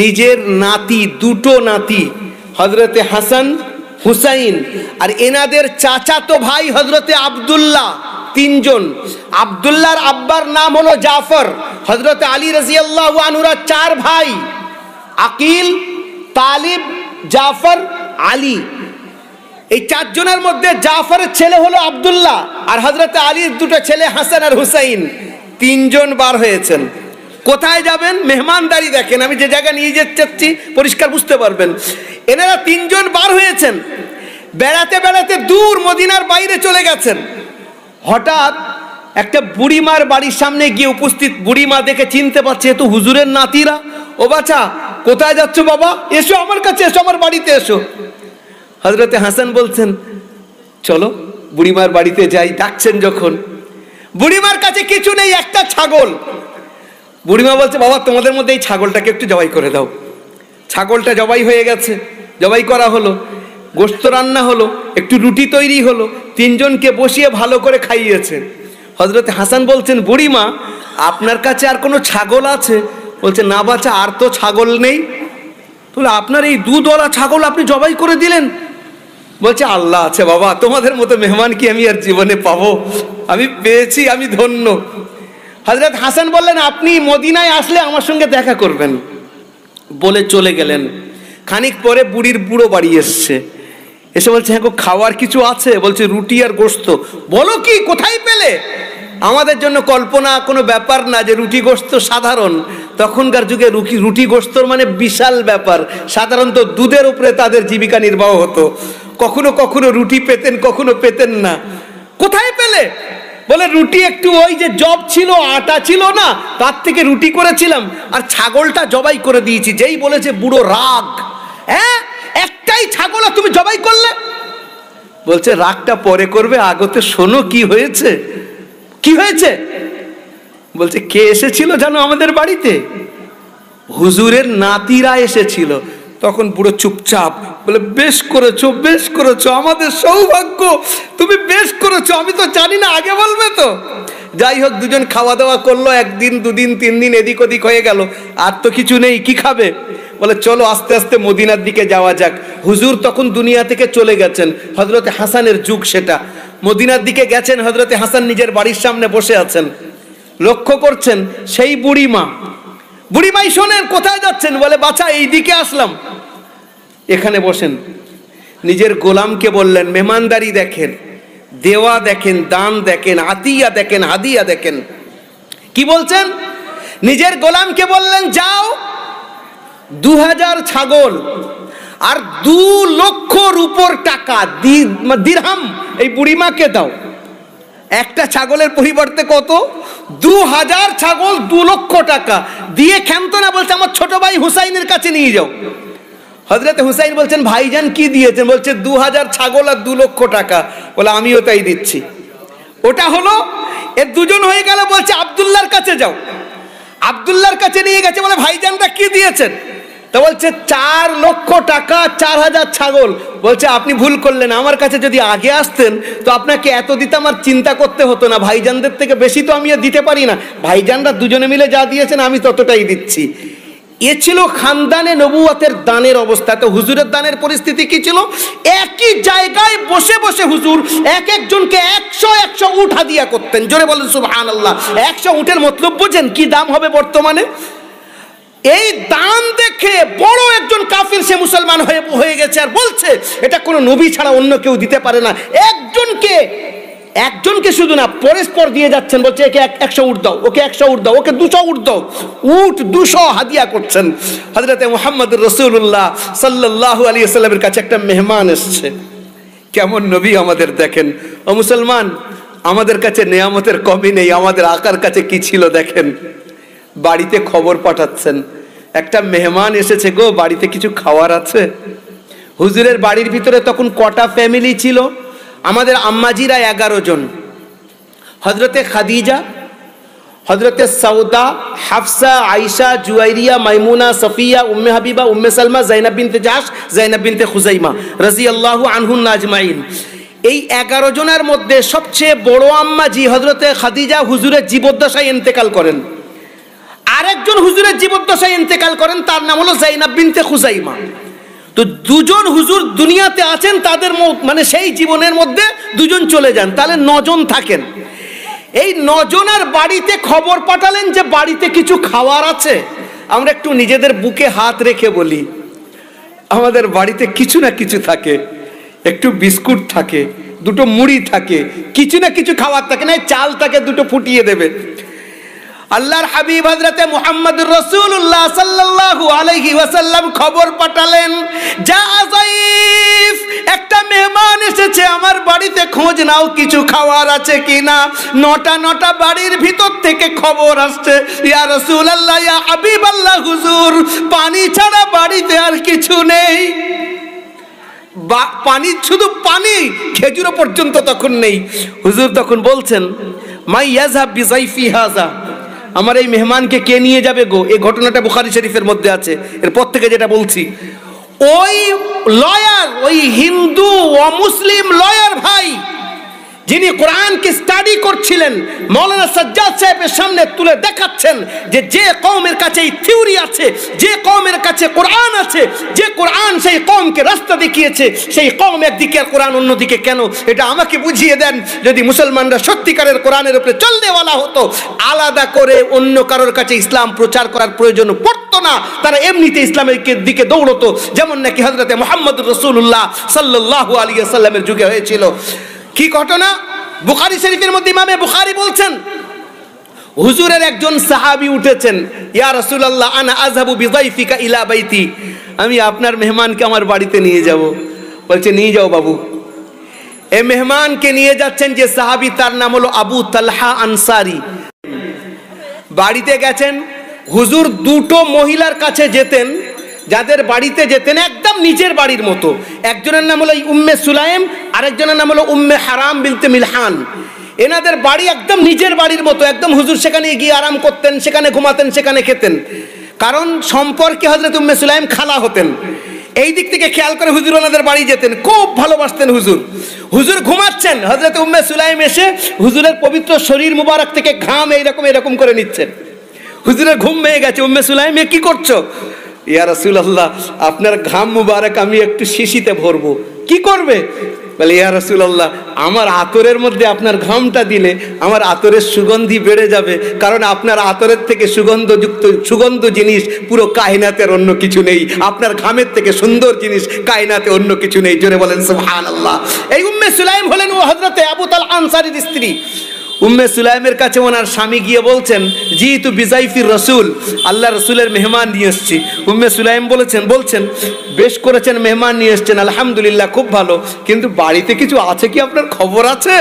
নিজের নাতি, দুটো নাতি, হযরতে হাসান হুসাইন, আর এনাদের চাচাতো ভাই হযরতে আব্দুল্লাহ, তিনজন। আব্দুল্লাহর আব্বার নাম হলো জাফর। হযরতে আলী রাদিয়াল্লাহু আনহুরা চার ভাই, আকিল, তালিব, জাফর, আলী। এই চারজনের মধ্যে জাফরের ছেলে হলো আব্দুল্লাহ, আর হযরতে আলীর দুটো ছেলে হাসান আর হুসাইন। তিনজন বার হয়েছেন। কোথায় যাবেন? মেহমানদারি দেখেন, আমি যে জায়গা নিয়ে যেতে চাচ্ছি পরিষ্কার বুঝতে পারবেন। এনারা তিনজন বার হয়েছেন, বেড়াতে বেড়াতে দূর মদিনার বাইরে চলে গেছেন। হঠাৎ একটা বুড়িমার বাড়ির সামনে গিয়ে উপস্থিত। বুড়িমা দেখে চিনতে পারছে, এ তো হুজুরের নাতিরা। ও বাছা, কোথায় যাচ্ছ বাবা? এসো আমার কাছে, এসো আমার বাড়িতে এসো। হযরতে হাসান বলছেন চলো বুড়িমার বাড়িতে যাই। ডাকছেন যখন, বুড়িমার কাছে কিছু নেই, একটা ছাগল। বুড়িমা বলছে বাবা, তোমাদের মধ্যে এই ছাগলটাকে একটু জবাই করে দাও। ছাগলটা জবাই হয়ে গেছে, জবাই করা হলো, গোশত রান্না হলো, একটু রুটি তৈরি হলো, তিনজনকে বসিয়ে ভালো করে খাইয়েছে। হযরত হাসান বলছেন বুড়িমা, আপনার কাছে আর কোনো ছাগল আছে? বলছে না বাচ্চা, আর তো ছাগল নেই। তাহলে আপনার এই দুধওয়ালা ছাগল আপনি জবাই করে দিলেন? বলছে আল্লাহ আছে বাবা, তোমাদের মতো মেহমান কি আমি আর জীবনে পাবো? আমি পেয়েছি, আমি ধন্য। হযরত হাসান বললেন আপনি মদিনায় আসলে আমার সঙ্গে দেখা করবেন, বলে চলে গেলেন। খানিক পরে বুড়ির বুড়ো বাড়ি এসছে, এসে বলছে হ্যাঁ গো, খাওয়ার কিছু আছে? বলছে রুটি আর গোশত। বলো কি, কোথায় পেলে? আমাদের জন্য কল্পনা কোনো ব্যাপার না যে রুটি গোশত সাধারণ। তখনকার যুগে রুটি গোশতর মানে বিশাল ব্যাপার। সাধারণত দুধের উপরে তাদের জীবিকা নির্বাহ হতো। কখনো কখনো রুটি পেতেন, কখনো পেতেন না। কোথায় পেলে? বলে রুটি একটু ওই যে জব ছিল, আটা ছিল না, তার থেকে রুটি করেছিলাম, আর ছাগলটা জবাই করে দিয়েছি। যেই বলেছে বুড়ো রাগ, হ্যাঁ একটাই ছাগল তুমি জবাই করলে? বলছে রাগটা পরে করবে, আগতে শোনো কি হয়েছে। কি হয়েছে? বলছে কে এসেছিল জানো আমাদের বাড়িতে? হুজুরের নাতিরা এসেছিল। তখন বুড়ো চুপচাপ বলে বেশ করেছো, বেশ করেছো, আমাদের সৌভাগ্য, তুমি বেশ করেছো, আমি তো জানি না, আগে বলবে তো। যাই হোক, দুজন খাওয়া দাওয়া করলো, একদিন দুদিন তিন দিন এদিক ওদিক হয়ে গেল, আর তো কিছু নেই, কি খাবে? বলে চলো আস্তে আস্তে মদিনার দিকে যাওয়া যাক। হুজুর তখন দুনিয়া থেকে চলে গেছেন, হযরতে হাসানের যুগ সেটা। মদিনার দিকে গেছেন, হযরতে হাসান নিজের বাড়ির সামনে বসে আছেন, লক্ষ্য করছেন সেই বুড়িমা। বুড়িমাই শোনেন কোথায় যাচ্ছেন? বলে বাছা এই দিকে আসলাম, এখানে বসেন। নিজের গোলামকে বললেন মেহমানদারি দেখেন, দেওয়া দেখেন, দান দেখেন, আতিয়া দেখেন, হাদিয়া দেখেন। কি বলছেন? নিজের গোলামকে বললেন যাও 2000 ছাগল আর 2 লক্ষর উপর টাকা দিরহাম এই বুড়িমাকে দাও। একটা ছাগলের পরিবর্তে কত? 2000 ছাগল, 2 লক্ষ টাকা দিয়ে ক্ষান্ত না, বলছে আমার ছোট ভাই হুসাইনের কাছে নিয়ে যাও। হযরতে হুসাইন বলছেন ভাইজান কি দিয়েছেন? বলছে 2000 ছাগল আর 2 লক্ষ টাকা। বলে আমিও তাই দিচ্ছি। ওটা হলো, এর দুজন হয়ে গেল। বলছে আব্দুল্লাহর কাছে যাও। আব্দুল্লাহর কাছে নিয়ে গেছে, বলে ভাইজানরা কি দিয়েছেন? তো বলছে 4 লক্ষ টাকা, 4000 ছাগল। বলছে আপনি ভুল করলেন, আমার কাছে যদি আগে আসতেন তো আপনাকে এত দিতে আমার চিন্তা করতে হতো না, ভাইজানদের থেকে বেশি তো আমি দিতে পারি না, ভাইজানরা দুজনে মিলে যা দিয়েছেন আমি ততটাই দিচ্ছি। এ ছিল খানদানে নবুয়তের দানের অবস্থা। তো হুজুরের দানের পরিস্থিতি কি ছিল? একই জায়গায় বসে বসে হুজুর এক একজনকে 100 উট হাদিয়া করতেন। জোরে বলেন সুবহানাল্লাহ। 100 উটের মতলব বুঝেন কি দাম হবে বর্তমানে? এই দান দেখে বড় একজন কাফির, সে মুসলমান হয়ে গেছে, আর বলছে এটা কোনো নবী ছাড়া অন্য কেউ দিতে পারে না। একজনকে শুধু না, পরস্পর দিয়ে যাচ্ছেন। বলছে একে 100 উট দাও, ওকে 100 উট দাও, ওকে 200 উট দাও। উট 200 হাদিয়া করছেন। হযরতে মুহাম্মদুর রাসূলুল্লাহ সাল্লাল্লাহু আলাইহি ওয়াসাল্লামের কাছে একটা মেহমান এসেছে। কেমন নবী আমাদের দেখেন। ও মুসলমান, আমাদের কাছে নেয়ামতের কমি নেই, আমাদের আকার কাছে কি ছিল দেখেন। বাড়িতে খবর পাঠাচ্ছেন একটা মেহমান এসেছে গো, বাড়িতে কিছু খাওয়ার আছে? হুজুরের বাড়ির ভিতরে তখন কটা ফ্যামিলি ছিল? আমাদের আম্মাজিরা 11 জন। হযরতে খাদিজা, হযরতে সৌদা, হাফসা, আয়েশা, জুয়াইরিয়া, মাইমুনা, সফিয়া, উম্মে হাবিবা, উম্মে সালমা, যায়েনব বিনতে জাহশ, যায়েনব বিনতে খুজাইমা রাদিয়াল্লাহু আনহুন্না আজমাইন। এই 11 জনের মধ্যে সবচেয়ে বড় আম্মাজি হযরতে খাদিজা হুজুরের জীবদ্দশায় ইন্তেকাল করেন। আরেকজন হুজুরের জীবদ্দশায় ইন্তেকাল করেন, তার নাম হলো যায়েনব বিনতে খুজাইমা। তো দুজন হুজুর দুনিয়াতে আছেন, তাদের মানে সেই জীবনের মধ্যে দুজন চলে যান, তাহলে 9 জন থাকেন। এই 9 জনের বাড়িতে খবর পাঠালেন যে বাড়িতে কিছু খাওয়ার আছে। আমরা একটু নিজেদের বুকে হাত রেখে বলি, আমাদের বাড়িতে কিছু না কিছু থাকে, একটু বিস্কুট থাকে, 2টো মুড়ি থাকে, কিছু না কিছু খাবার থাকে, না চাল থাকে 2টো ফুটিয়ে দেবে। আল্লাহর হাবিব হযরতে মুহাম্মদুর রাসূলুল্লাহ সাল্লাল্লাহু আলাইহি ওয়াসাল্লাম খবর পাঠালেন, যা যাইফ, একটা মেহমান এসেছে আমার বাড়িতে, খোঁজ নাও কিছু খাওয়ার আছে কিনা। 9টা বাড়ির ভিতর থেকে খবর আসছে, ইয়া রাসূলুল্লাহ, ইয়া হাবিবাল্লাহ, হুজুর পানি ছাড়া বাড়িতে আর কিছু নেই। পানি, শুধু পানি, খেজুরও পর্যন্ত তখন নেই। হুজুর তখন বলছেন, মাই ইয়াযহাব বিযাইফি হাযা, আমার এই মেহমানকে কে নিয়ে যাবে গো? এই ঘটনাটা বুখারী শরীফের মধ্যে আছে। এরপর থেকে যেটা বলছি, ওই লয়ার, ওই হিন্দু অমুসলিম লয়ার ভাই যিনি কোরআনকে স্টাডি করছিলেন, মাওলানা সাজ্জাদ সাহেবের সামনে তুলে দেখাচ্ছেন যে কওমের কাছে এই থিওরি আছে, যে কওমের কাছে কোরআন আছে, যে কোরআন সেই কওমকে রাস্তা দেখিয়েছে, সেই কওম একদিকে আর কোরআন অন্যদিকে কেন? এটা আমাকে বুঝিয়ে দেন। যদি মুসলমানরা সত্যিকারের কোরআনের উপরে চলনেওয়ালা হতো, আলাদা করে অন্য কারোর কাছে ইসলাম প্রচার করার প্রয়োজন পড়তো না, তারা এমনিতে ইসলামের দিকে দৌড়তো, যেমন নাকি হযরতে মুহাম্মদুর রাসূলুল্লাহ সাল্লাল্লাহু আলাইহি ওয়াসাল্লামের যুগে হয়েছিল। কি ঘটনা? বুখারী শরীফের মধ্যে ইমামে বুখারী বলছেন, হুজুরের একজন সাহাবী উঠেছেন, ইয়া রাসূলুল্লাহ, আনা আযহাবু বিযাইফিকা ইলা বাইতি, আমি আপনার মেহমানকে আমার বাড়িতে নিয়ে যাব। বলছে নিয়ে যাও বাবু। এই মেহমানকে নিয়ে যাচ্ছেন যে সাহাবী, তার নাম হলো আবু তালহা আনসারী। বাড়িতে গেছেন, হুজুর দুটো মহিলার কাছে যেতেন, যাদের বাড়িতে যেতেন একদম নিজের বাড়ির মতো। একজনের নাম হলো উম্মে সুলাইম, আরেকজনের নাম হলো উম্মে হারাম বিনতে মিলহান। এনাদের বাড়ি একদম নিজের বাড়ির মতো, একদম হুজুর সেখানে গিয়ে আরাম করতেন, সেখানে ঘুমাতেন, সেখানে খেতেন। কারণ সম্পর্কে হযরত উম্মে সুলাইম খালা হতেন। এই দিক থেকে খেয়াল করে হুজুর ওনাদের বাড়ি যেতেন, খুব ভালোবাসতেন হুজুর। হুজুর ঘুমাচ্ছেন, হযরত উম্মে সুলাইম এসে হুজুরের পবিত্র শরীর মুবারক থেকে ঘাম এরকম করে নিচ্ছেন। হুজুরের ঘুম ভেঙে গেছে। উম্মে সুলাইম, কি করছো? ইয়া রাসূলুল্লাহ, আপনার ঘাম মুবারক আমি একটু শিশিতে ভরবো। কি করবে? বলে ইয়া রাসূলুল্লাহ, আমার আতরের মধ্যে আপনার ঘামটা দিলে আমার আতরের সুগন্ধি বেড়ে যাবে, কারণ আপনার আতরের থেকে সুগন্ধ জিনিস পুরো কায়নাতের অন্য কিছু নেই। আপনার ঘামের থেকে সুন্দর জিনিস কায়নাতে অন্য কিছু নেই। জোরে বলেন সুবহানাল্লাহ। এই উম্মে সুলাইম হলেন ও হযরত আবু তালহা আনসারীর স্ত্রী। উম্মে সুলাইমের কাছে ওনার স্বামী গিয়ে বলছেন, জি তু বিজাইফির রসুল, আল্লাহ রসুলের মেহমান নিয়ে এসছি। উম্মে সুলাইম বলছেন বেশ করেছেন, মেহমান নিয়ে এসছেন, আলহামদুলিল্লাহ খুব ভালো, কিন্তু বাড়িতে কিছু আছে কি, আপনার খবর আছে?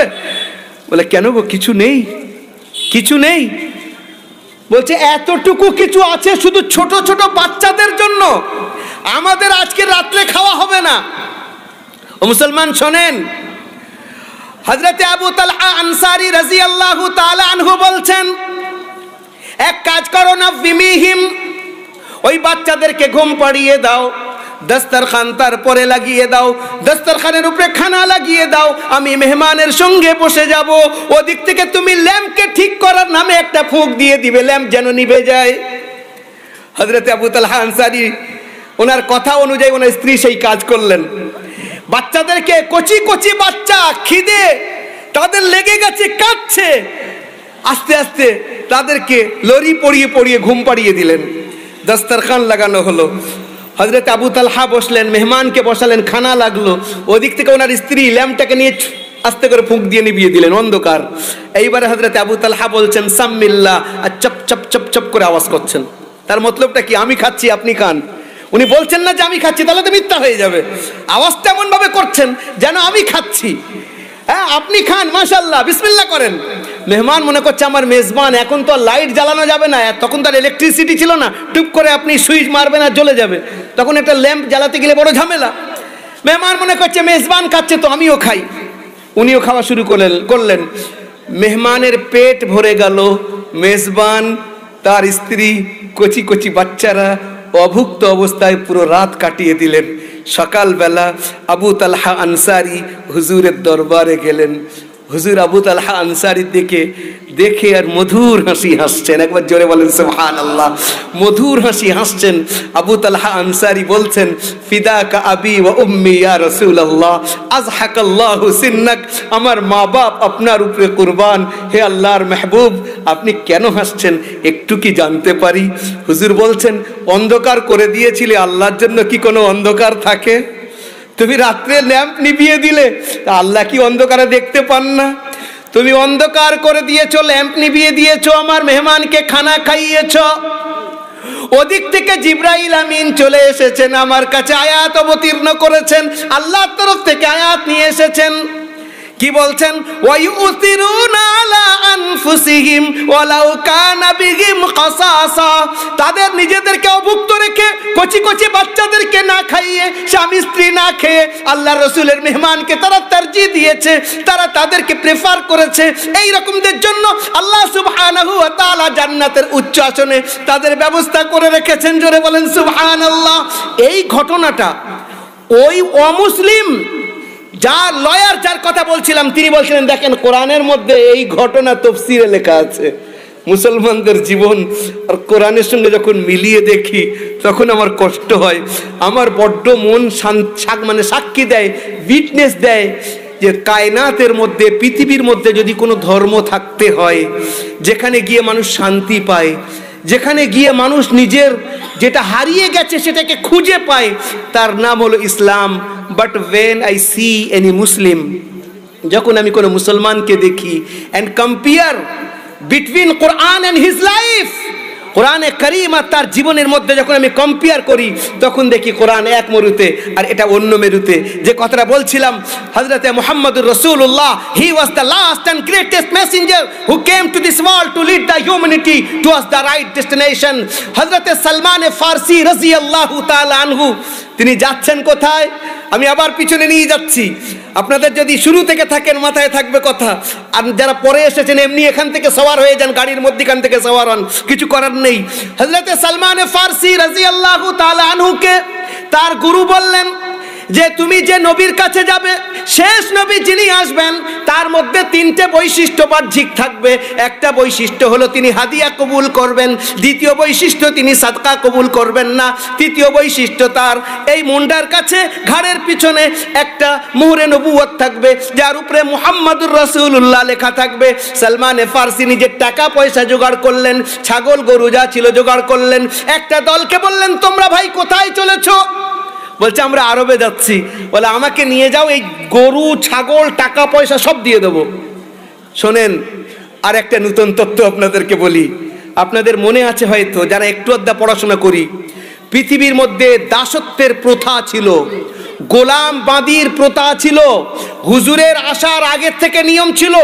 বলে কেন গো, কিছু নেই? কিছু নেই? বলছে এতটুকু কিছু আছে, শুধু ছোট ছোট বাচ্চাদের জন্য, আমাদের আজকে রাত্রে খাওয়া হবে না। ও মুসলমান শোনেন, হযরতে আবু তালহা আনসারী রাদিয়াল্লাহু তাআলা আনহু বলছেন, এক কাজ করো না, বিমিহিম, ওই বাচ্চাদেরকে ঘুম পাড়িয়ে দাও, দস্তরখান তারপরে লাগিয়ে দাও, দস্তরখানের উপরে খানা লাগিয়ে দাও, আমি মেহমানের সঙ্গে বসে যাব। ওদিক থেকে তুমি ল্যাম্পকে ঠিক করার নামে একটা ফুঁক দিয়ে দিবে, ল্যাম্প যেন নিভে যায়। হযরতে আবু তালহা আনসারী ওনার কথা অনুযায়ী ওনার স্ত্রী সেই কাজ করলেন। বাচ্চাদেরকে, কচি কচি বাচ্চা, খিদে তাদের লেগে গেছে, কাঁদছে, আস্তে আস্তে তাদেরকে লরি পড়িয়ে ঘুম পাড়িয়ে দিলেন। দস্তরখান লাগানো হলো, হযরত আবু তালহা বসলেন, মেহমানকে বসালেন, খানা লাগলো। ওদিক থেকে ওনার স্ত্রী ল্যাম্পটাকে নিয়ে আস্তে করে ফুঁক দিয়ে নিভিয়ে দিলেন, অন্ধকার। এইবারে হযরত আবু তালহা বলছেন সাম্মিল্লাহ, আর চপ চপ চপ চপ করে আওয়াজ করছেন। তার মতলবটা কি? আমি খাচ্ছি, আপনি খান। উনি বলছেন না যে আমি খাচ্ছি, তাহলে তো মিথ্যা হয়ে যাবে। আওয়াজটা এমন ভাবে করছেন যেন আমি খাচ্ছি। হ্যাঁ, আপনি খান, মাশাআল্লাহ, বিসমিল্লাহ করেন। মেহমান মনে করছে আমার মেজবান, এখন তো লাইট জ্বালানো যাবে না, তখন তার ইলেকট্রিসিটি ছিল না, টুপ করে আপনি সুইচ মারবেন আর জ্বলে যাবে, তখন একটা ল্যাম্প জ্বালাতে গেলে বড় ঝামেলা। মেহমান মনে করছে মেজবান খাচ্ছে তো আমিও খাই। উনিও খাওয়া শুরু করলেন। মেহমানের পেট ভরে গেল, মেজবান, তার স্ত্রী, কচি কচি বাচ্চারা অভুক্ত অবস্থায় পুরো রাত কাটিয়ে দিলেন। সকালবেলা আবু তালহা আনসারী হুজুরের দরবারে গেলেন। হুজুর আবু তালহা আনসারী দেখে আর মধুর হাসি হাসছেন। একবার জোরে বলেন সুবহানাল্লাহ। মধুর হাসি হাসছেন। আবু তালহা আনসারী বলছেন, ফিদাকা আবি ওয়া উম্মি ইয়া রাসূলুল্লাহ, আযহাকাল্লাহু সিন্নাক, আমার মা বাপ আপনার উপরে কুরবান, হে আল্লাহর মেহবুব, আপনি কেন হাসছেন, একটু কি জানতে পারি? হুজুর বলছেন, অন্ধকার করে দিয়েছিলে, আল্লাহর জন্য কি কোনো অন্ধকার থাকে? তুমি রাত্রে ল্যাম্প নিভিয়ে দিলে, আল্লাহ কি অন্ধকারে দেখতে পান না? তুমি অন্ধকার করে দিয়েছো, ল্যাম্প নিভিয়ে দিয়েছো, আমার মেহমানকে খানা খাইয়েছো। ওদিক থেকে জিবরাইল আমিন চলে এসেছেন, আমার কাছে আয়াত অবতীর্ণ করেছেন, আল্লাহর তরফ থেকে আয়াত নিয়ে এসেছেন। কি বলছেন? ওয়ায়ুসিরুনা আলা আনফুসিহিম ওয়ালাউ কানা বিহিম খাসাসা, তাদের নিজেদেরকে অভুক্ত রেখে, কচি কচি বাচ্চাদেরকে না খাইয়ে, স্বামী স্ত্রী না খেয়ে আল্লাহর রাসূলের মেহমানকে তারা তারজিহ দিয়েছে, তারা তাদেরকে প্রেফার করেছে। এই রকমদের জন্য আল্লাহ সুবহানাহু ওয়া তাআলা জান্নাতের উচ্চ আসনে তাদের ব্যবস্থা করে রেখেছেন। জোরে বলেন সুবহানাল্লাহ। এই ঘটনাটা ওই অমুসলিম যার কথা বলছিলাম, তিনি বলছিলেন, দেখেন কোরআনের মধ্যে এই ঘটনা তাফসীরে লেখা আছে। মুসলমানদের জীবন আর কোরআনের সঙ্গে যখন মিলিয়ে দেখি তখন আমার কষ্ট হয়। আমার বড্ড মন সাক্ষী দেয়, উইটনেস দেয় যে কায়নাতের মধ্যে, পৃথিবীর মধ্যে যদি কোনো ধর্ম থাকতে হয় যেখানে গিয়ে মানুষ শান্তি পায়, যেখানে গিয়ে মানুষ নিজের যেটা হারিয়ে গেছে সেটাকে খুঁজে পায়, তার নাম হলো Islam. But when I see any Muslim, যখন আমি কোনো মুসলমানকে দেখি and compare between Quran and his life, কোরআনে কারীম আর তার জীবনের মধ্যে যখন আমি কম্পেয়ার করি তখন দেখি কোরআন এক মেরুতে আর এটা অন্য মেরুতে। যে কথাটা বলছিলাম, হযরতে মুহাম্মদুর Rasulullah, he was the last and greatest messenger who came to this world to lead the humanity towards the right destination. হযরতে সালমান ফারসি রাদিয়াল্লাহু তাআলা আনহু, তিনি যাচ্ছেন কোথায়? আমি আবার পিছনে নিয়ে যাচ্ছি, আপনাদের যদি শুরু থেকে থাকেন মাথায় থাকবে কথা, আর যারা পরে এসেছেন এমনি এখান থেকে সওয়ার হয়ে যান, গাড়ির মধ্যখান থেকে সওয়ার হন, কিছু করার নেই। হযরতে সালমান ফারসি রাদিয়াল্লাহু তাআলা আনহুকে তার গুরু বললেন যে তুমি যে নবীর কাছে যাবে, শেষ নবী যিনি আসবেন, তার মধ্যে তিনটে বৈশিষ্ট্য বাহ্যিক থাকবে। একটা বৈশিষ্ট্য হলো তিনি হাদিয়া কবুল করবেন, দ্বিতীয় বৈশিষ্ট্য তিনি সাদকা কবুল করবেন না, তৃতীয় বৈশিষ্ট্য তার এই মুন্ডার কাছে ঘাড়ের পিছনে একটা মুহরে নবুয়ত থাকবে, যার উপরে মুহাম্মাদুর রাসূলুল্লাহ লেখা থাকবে। সালমান ফারসি নিজের টাকা পয়সা জোগাড় করলেন, ছাগল গরু যা ছিল জোগাড় করলেন, একটা দলকে বললেন তোমরা ভাই কোথায় চলেছো? বলছে আমরা আরবে যাচ্ছি। বলে আমাকে নিয়ে যাও, এই গরু ছাগল টাকা পয়সা সব দিয়ে দেবো। শোনেন, আর একটা নতুন তথ্য আপনাদেরকে বলি, আপনাদের মনে আছে হয়তো যারা একটু আধা পড়াশোনা করি, পৃথিবীর মধ্যে দাসত্বের প্রথা ছিল, গোলাম বাঁদির প্রথা ছিল, হুজুরের আসার আগের থেকে নিয়ম ছিল,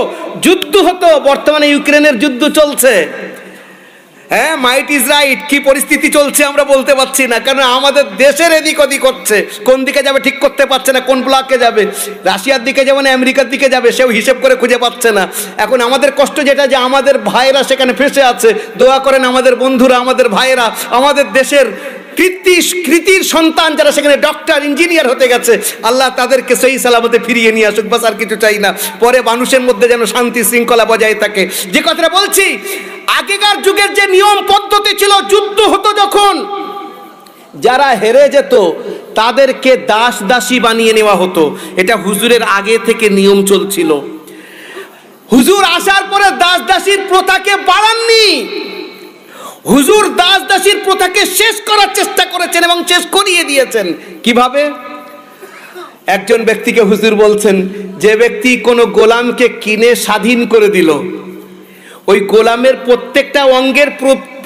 যুদ্ধ হতো। বর্তমানে ইউক্রেনের যুদ্ধ চলছে, হ্যাঁ, মাইট ইজ রাইট, কি পরিস্থিতি চলছে আমরা বলতে পারছি না, কারণ আমাদের দেশের এদিক ওদিক হচ্ছে, কোন দিকে যাবে ঠিক করতে পারছে না, কোন ব্লকে যাবে, রাশিয়ার দিকে যাবে না আমেরিকার দিকে যাবে সেও হিসেব করে খুঁজে পাচ্ছে না। এখন আমাদের কষ্ট যেটা, যে আমাদের ভাইয়েরা সেখানে ফেঁসে আছে। দোয়া করেন আমাদের বন্ধুরা, আমাদের ভাইয়েরা, আমাদের দেশের কৃতির সন্তান যারা সেখানে ডক্টর ইঞ্জিনিয়ার হতে গেছে, আল্লাহ তাদেরকে সেই সালামতে ফিরিয়ে নিয়ে আসুক, বাস আর কিছু চাই না। পরে মানুষের মধ্যে যেন শান্তি শৃঙ্খলা বজায় থাকে। যে কথাটা বলছি, আগেকার যুগের যে নিয়ম পদ্ধতি ছিল, যুদ্ধ হতো যখন, যারা হেরে যেত তাদেরকে দাস দাসী বানিয়ে নেওয়া হতো। এটা হুজুরের আগে থেকে নিয়ম চলছিল। হুজুর আসার পরে দাস দাসীর প্রথাকে বাড়াননি, হুজুর দাস দাসীর প্রথাকে শেষ করার চেষ্টা করেছেন এবং শেষ করিয়ে দিয়েছেন। কিভাবে? একজন ব্যক্তিকে হুজুর বলছেন, যে ব্যক্তি কোনো গোলামকে কিনে স্বাধীন করে দিল, ওই গোলামের প্রত্যেকটা অঙ্গের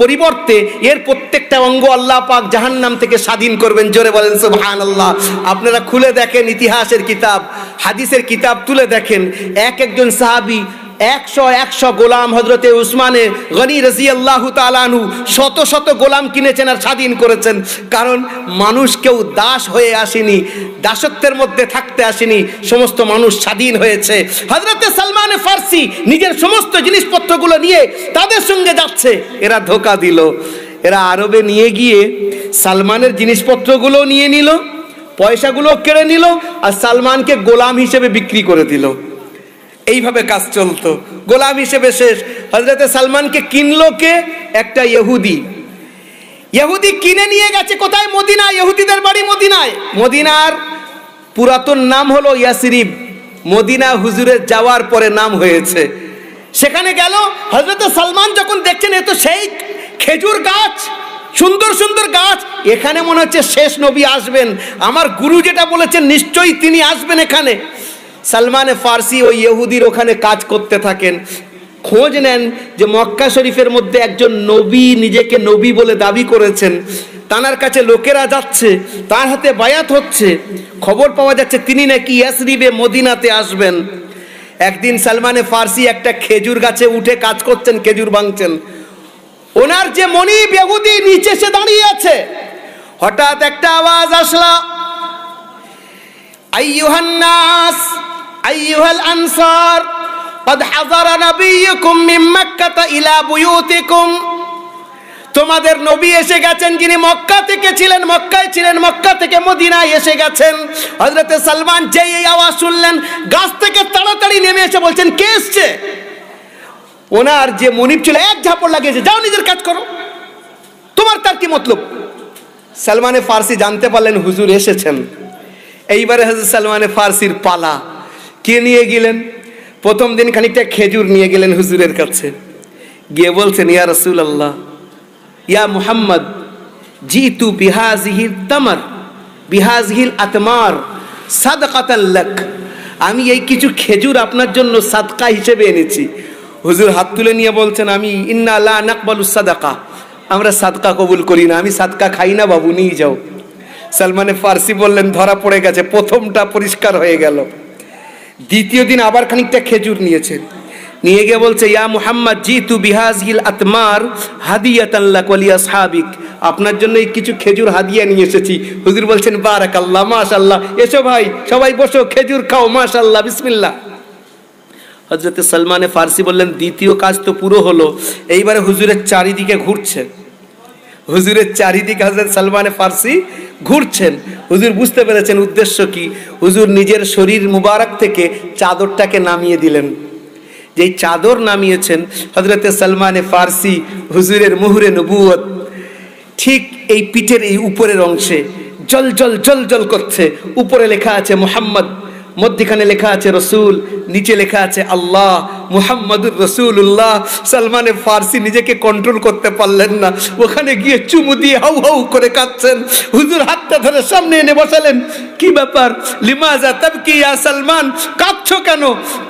পরিবর্তে এর প্রত্যেকটা অঙ্গ আল্লাহ পাক জাহান্নাম থেকে স্বাধীন করবেন। জোরে বলেন সুবহানাল্লাহ। আপনারা খুলে দেখেন ইতিহাসের কিতাব, হাদিসের কিতাব তুলে দেখেন, একজন সাহাবী 100 গোলাম, হযরতে উসমানে গনি রাদিয়াল্লাহু তাআলা আনহু শত শত গোলাম কিনেছেন আর স্বাধীন করেছেন। কারণ মানুষ কেউ দাস হয়ে আসেনি, দাসত্বের মধ্যে থাকতে আসেনি, সমস্ত মানুষ স্বাধীন হয়েছে। হযরতে সালমান ফারসি নিজের সমস্ত জিনিসপত্রগুলো নিয়ে তাদের সঙ্গে যাচ্ছে, এরা ধোঁকা দিল। এরা আরবে নিয়ে গিয়ে সালমানের জিনিসপত্রগুলো নিয়ে নিল, পয়সাগুলো কেড়ে নিল, আর সালমানকে গোলাম হিসেবে বিক্রি করে দিল। এইভাবে কাজ চলতো, গোলাম হিসেবে শেষ। হযরতে সালমানকে কিনলো কে? একটা ইহুদি। ইহুদি কিনে নিয়ে গেছে কোথায়? মদিনায়। ইহুদিদের বাড়ি মদিনায়। মদিনার পুরাতন নাম হলো ইয়াসরিব, মদিনা হুজুরের যাওয়ার পরে নাম হয়েছে। সেখানে গেল, হযরতে সালমান যখন দেখছেন এ তো সেই খেজুর গাছ, সুন্দর সুন্দর গাছ, এখানে মনে হচ্ছে শেষ নবী আসবেন, আমার গুরু যেটা বলেছেন নিশ্চয়ই তিনি আসবেন এখানে। সালমান ফারসি ওই ইহুদির ওখানে কাজ করতে থাকেন, খোঁজ নেন যে মক্কা শরীফের মধ্যে একজন নবী নিজেকে নবী বলে দাবি করেছেন, তার কাছে লোকেরা যাচ্ছে, তার হাতে বায়াত হচ্ছে, খবর পাওয়া যাচ্ছে তিনি নাকি ইয়াসরিবে মদিনাতে আসবেন। একদিন সালমান ফারসি একটা খেজুর গাছে উঠে কাজ করছেন, খেজুর ভাঙছেন। ওনার যে মনিব ইহুদি নিচে এসে দাঁড়িয়ে আছে, হঠাৎ একটা আওয়াজ আসলো, আইয়ুহান নাস আইয়ুহাল আনসার قد حضر نبيكم من مكة إلى بيوتكم। তোমাদের নবী এসে গেছেন, যিনি মক্কা থেকে ছিলেন, মক্কায় ছিলেন, মক্কা থেকে মদিনায় এসে গেছেন। হযরতে সালমান যেই এই আওয়াজ শুনলেন, গাছ থেকে তাড়াতাড়ি নেমে এসে বলছেন, কে এসছে? ওনার যে মনিব ছিল এক ঝাপড় লাগিয়েছে, যাও নিজের কাজ করো, তোমার তার কি মতলব? সালমান ফারসি জানতে পারলেন হুজুর এসেছেন। এইবারে হযরত সালমান ফারসির পালা। কে নিয়ে গেলেন? প্রথম দিন খানিকটা খেজুর নিয়ে গেলেন হুজুরের কাছে, গিয়ে বলছেন, ইয়া রাসূলুল্লাহ, ইয়া মুহাম্মদ, জিতু বিহাযিহিল তামার বিহাযিহিল আতমার সাদকাতাল লাক। আমি এই কিছু খেজুর আপনার জন্য সাদকা হিসেবে এনেছি। হুজুর হাত তুলে নিয়ে বলছেন, আমি ইন্না লা নাকবালু সাদাকা, আমরা সাদকা কবুল করি না, আমি সাদকা খাই না বাবু, নিয়ে যাও। সালমানে ফার্সি বললেন ধরা পড়ে গেছে, প্রথমটা পরিষ্কার হয়ে গেল। দ্বিতীয় দিন আবার খানিকটা খেজুর নিয়েছে, নিয়ে গিয়ে বলছে ইয়া মুহাম্মদ জিতু বিহাজিল আতমার হাদিয়াতান লাক ওয়া লিআসহাবিক, আপনার জন্য এই কিছু খেজুর হাদিয়া নিয়ে এসেছি। হুজুর বলছেন বারাকাল্লাহ, মাশাআল্লাহ, এসো ভাই সবাই বসো, খেজুর খাও, মাশাআল্লাহ, বিসমিল্লাহ। হযরত সালমানে ফার্সি বললেন দ্বিতীয় কাজ তো পুরো হলো, এইবারে হুজুরের চারিদিকে ঘুরছেন। হুজুরের চারিদিকে হযরত সালমানে ফার্সি ঘুরছেন। হুজুর বুঝতে পেরেছেন উদ্দেশ্য কি। হুজুর নিজের শরীর মুবারক থেকে চাদরটাকে নামিয়ে দিলেন। যেই চাদর নামিয়েছেন হযরত সালমানে ফার্সি হুজুরের মুহরে নবুয়ত ঠিক এই পিঠের এই উপরের অংশে জল জল জল জল করছে। উপরে লেখা আছে মুহাম্মদ, মধ্যখানে লেখা আছে রসুল, নিচে লেখা আছে আল্লাহ মুহাম্মাদুর রাসূলুল্লাহ। সালমানে ফার্সি নিজেকে কন্ট্রোল করতে পারলেন না, ওখানে গিয়ে চুমু দিয়ে হাউ হাউ করে কাঁদছেন। হুজুর হাতটা ধরে সামনে এনে বসালেন, কি ব্যাপার, লিমাজা তাবকি ইয়া সালমান, কাঁদছো কেন?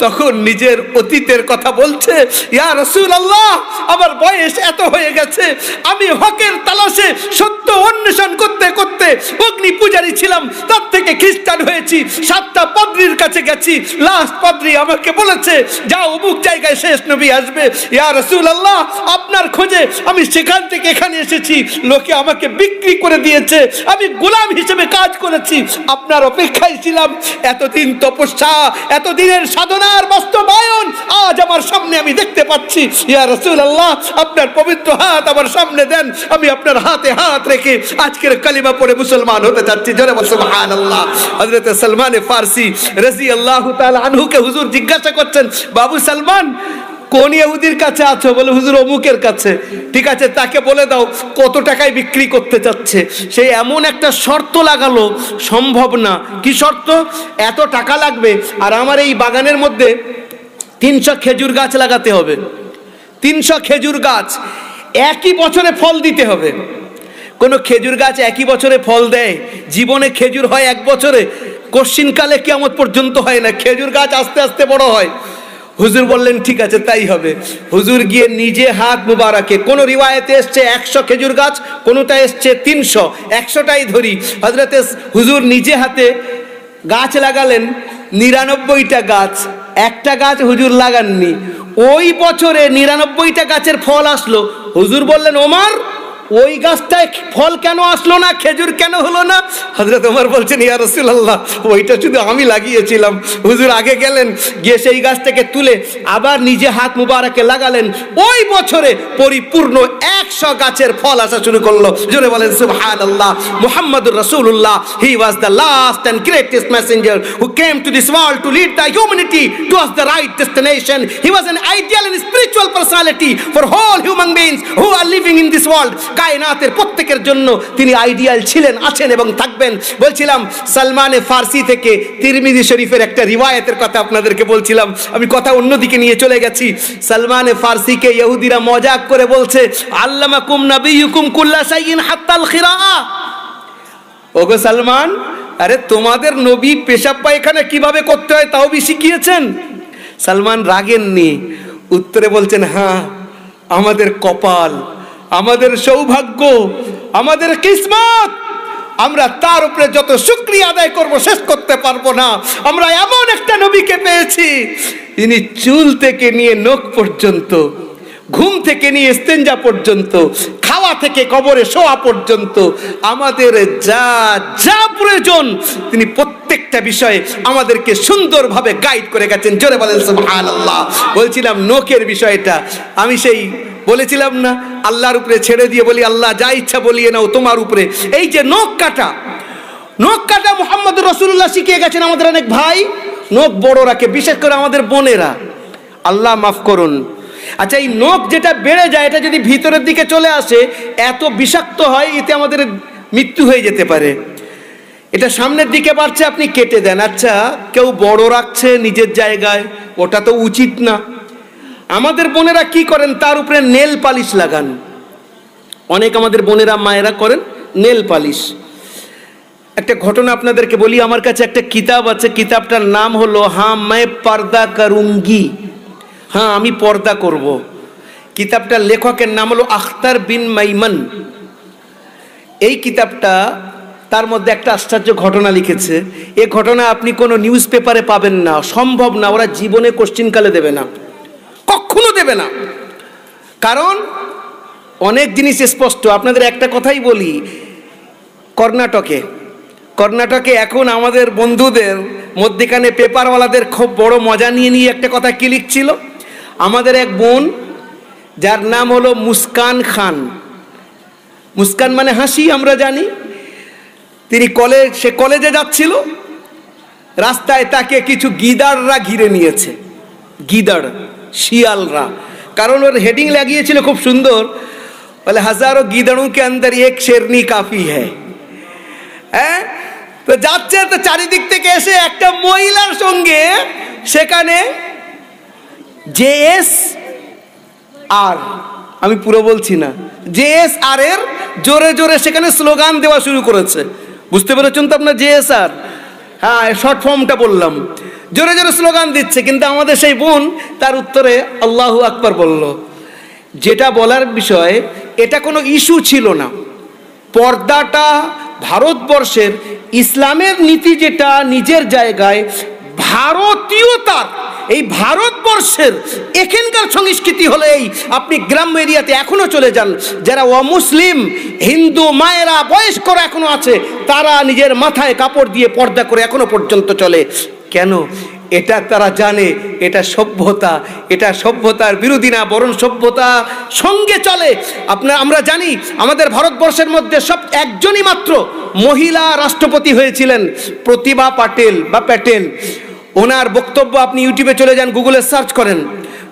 তখন নিজের অতীতের কথা বলছে, ইয়া রাসূলুল্লাহ আমার বয়স এত হয়ে গেছে, আমি হকের তালাশে সত্য অন্বেষণ করতে করতে অগ্নি পূজারী ছিলাম, তার থেকে খ্রিস্টান হয়েছি, 7টা পাদ্রীর কাছে গেছি, লাস্ট পাদ্রী আমাকে বলেছে যাও অমুক জায়গায় শেষ নবী আসবে। ইয়া রাসূলুল্লাহ আপনার খোঁজে আমি সেখান থেকে এখানে এসেছি, লোকে আমাকে বিক্রি করে দিয়েছে, আমি গোলাম হিসেবে কাজ করেছি, আপনার অপেক্ষায় ছিলাম। এতদিন তপস্যা, এতদিনের সাধনার বাস্তবায়ন আজ আমার সামনে আমি দেখতে পাচ্ছি। ইয়া রাসূলুল্লাহ আপনার পবিত্র হাত আমার সামনে দেন, আমি আপনার হাতে হাত রেখে আজকের কালিমা পড়ে মুসলমান হতে চাচ্ছি। জোরে বল সুবহানাল্লাহ। হযরত সালমান ফার্সি রাদিয়াল্লাহু তাআলা আনহুকে হুজুর জিজ্ঞাসা করছেন, বাবু সালমান কোন ইহুদির কাছে আছো? বলে হুজুর অমুকের কাছে। ঠিক আছে, তাকে বলে দাও কত টাকায় বিক্রি করতে চাচ্ছে। সে এমন একটা শর্ত লাগালো, সম্ভব না। কি শর্ত? এত টাকা লাগবে, আর আমার এই বাগানের মধ্যে 300 খেজুর গাছ লাগাতে হবে। 300 খেজুর গাছ একই বছরে ফল দিতে হবে। কোন খেজুর গাছ একই বছরে ফল দেয়? জীবনে খেজুর হয় এক বছরে, কশিনকালে কিয়ামত পর্যন্ত হয় না, খেজুর গাছ আস্তে আস্তে বড় হয়। হুজুর বললেন ঠিক আছে তাই হবে। হুজুর গিয়ে নিজে হাত মুবারকে, কোন রিওয়ায়েতে এসছে 100 খেজুর গাছ, কোনটা এসছে 300, 100টাই ধরি। হযরতে হুজুর নিজে হাতে গাছ লাগালেন 99টা গাছ, একটা গাছ হুজুর লাগাননি। ওই বছরে 99টা গাছের ফল আসলো। হুজুর বললেন ওমর ওই গাছটায় ফল কেন আসলো না, খেজুর কেন হলো না? হযরত ওমর বলছেন ইয়া রাসূলুল্লাহ ওইটা শুধু আমি লাগিয়েছিলাম। হুজুর আগে গেলেন, গিয়ে সেই গাছটাকে তুলে আবার নিজে হাত মুবারকে লাগালেন। ওই বছরে পরিপূর্ণ 100 গাছের ফল আসা শুরু করলো। জোরে বলেন সুবহানাল্লাহ। মুহাম্মাদুর রাসূলুল্লাহ, he was the last and greatest messenger who came to this world to lead the humanity towards the right destination. He was an ideal and spiritual personality for whole human beings who are living in this world. কায়নাতের প্রত্যেকের জন্য তিনি ideal ছিলেন, আছেন এবং থাকবেন। বলছিলাম সালমানে ফার্সি থেকে তিরমিজি শরীফের একটা রিওয়ায়াতের কথা আপনাদেরকে বলছিলাম, আমি কথা অন্যদিকে নিয়ে চলে গেছি। সালমানে ফার্সিকে ইহুদিরা মজাক করে বলছে আল্লামাকুম নাবিয়ুকুম কুল্লা শাইইন হাত্তাল খিরাআ। ওগো সালমান, আরে তোমাদের নবী পেশাব পায়খানা কিভাবে করতে হয় তাও বি শিখিয়েছেন? সালমান রাগেননি, উত্তরে বলছেন হ্যাঁ আমাদের কপাল, আমাদের সৌভাগ্য, আমাদের কিসমত, আমরা তার উপরে যত শুকরিয়া আদায় করব শেষ করতে পারবো না। আমরা এমন একটা নবীকে পেয়েছি, তিনি চুল থেকে নিয়ে নখ পর্যন্ত, ঘুম থেকে নিয়ে ইস্তেঞ্জা পর্যন্ত, খাওয়া থেকে কবরে শোয়া পর্যন্ত আমাদের যা যা প্রয়োজন তিনি প্রত্যেকটা বিষয়ে আমাদেরকে সুন্দরভাবে গাইড করে গেছেন। জোরে বলেন সুবহানাল্লাহ। বলছিলাম নখের বিষয়টা, আমি সেই বলেছিলাম না আল্লাহর উপরে ছেড়ে দিয়ে বলি আল্লাহ যা ইচ্ছা বলিয়ে নাও তোমার উপরে। এই যে নখ কাটা, নখ কাটা মুহাম্মদুর রাসূলুল্লাহ শিখিয়ে গেছেন আমাদের অনেক ভাই। নখ বড় রাখে, বিশেষ করে আমাদের বোনেরা, আল্লাহ মাফ করুন। আচ্ছা এই নখ যেটা বেড়ে যায়, এটা যদি ভিতরের দিকে চলে আসে এত বিষাক্ত হয়, এতে আমাদের মৃত্যু হয়ে যেতে পারে। এটা সামনের দিকে বাড়ছে, আপনি কেটে দেন। আচ্ছা কেউ বড় রাখছে নিজের জায়গায়, ওটা তো উচিত না। আমাদের বোনেরা কি করেন, তার উপরে নেল পালিশ লাগান। অনেক আমাদের বোনেরা মায়েরা করেন নেল পালিশ। একটা ঘটনা আপনাদেরকে বলি, আমার কাছে একটা কিতাব আছে, কিতাবটার নাম হলো হ্যাঁ मैं पर्दा करूंगी, হ্যাঁ আমি পর্দা করব। কিতাবটার লেখকের নাম হলো আখতার বিন মাইমান। এই কিতাবটা তার মধ্যে একটা আশ্চর্য ঘটনা লিখেছে। এই ঘটনা আপনি কোনো নিউজ পেপারে পাবেন না, সম্ভব না, ওরা জীবনে কোশ্চিনকালে দেবে না, কখনো দেবে না। কারণ অনেক জিনিস স্পষ্ট। আপনাদের একটা কথাই বলি, কর্ণাটকে এখন আমাদের বন্ধুদের মধ্যেখানে পেপারওয়ালাদের খুব বড় মজা নিয়ে একটা কথা কি লিখছিল, আমাদের এক বোন যার নাম হলো মুস্কান খান, মুস্কান মানে হাসি আমরা জানি, তিনি কলেজে যাচ্ছিল, রাস্তায় তাকে কিছু গিদাররা ঘিরে নিয়েছে, গিদার শিয়ালরা। কারণ ওর হেডিং লাগিয়েছিল খুব সুন্দর, বলে হাজারো গিদারোं के अंदर एक शेरनी काफी है। হ্যাঁ, তো যাচ্ছে, তো চারিদিক থেকে এসে একটা মহিলার সঙ্গে সেখানে JSR, আমি পুরো বলছি না, JSR এর জোরে জোরে সেখানে স্লোগান দেওয়া শুরু করেছে। বুঝতে পেরেছেন তো আপনার JSR? হ্যাঁ, শর্ট ফর্মটা বললাম। জোরে জোরে স্লোগান দিচ্ছে, কিন্তু আমাদের সেই বোন তার উত্তরে আল্লাহু আকবার বলল। যেটা বলার বিষয়, এটা কোনো ইস্যু ছিল না। পর্দাটা ভারতবর্ষের ইসলামের নীতি যেটা নিজের জায়গায়, ভারতীয়তার, এই ভারতবর্ষের এখানকার সংস্কৃতি হলো এই। আপনি গ্রাম্য এরিয়াতে এখনো চলে যান, যারা অমুসলিম হিন্দু মায়েরা বয়স্করা এখনো আছে, তারা নিজের মাথায় কাপড় দিয়ে পর্দা করে এখনো পর্যন্ত চলে। কেন? এটা তারা জানে এটা সভ্যতা, এটা সভ্যতার বিরোধী না, বরং সভ্যতা সঙ্গে চলে। আমরা জানি আমাদের ভারতবর্ষের মধ্যে একজনই মাত্র মহিলা রাষ্ট্রপতি হয়েছিলেন, প্রতিভা পাটেল বা প্যাটেল। ওনার বক্তব্য আপনি ইউটিউবে চলে যান, গুগলে সার্চ করেন।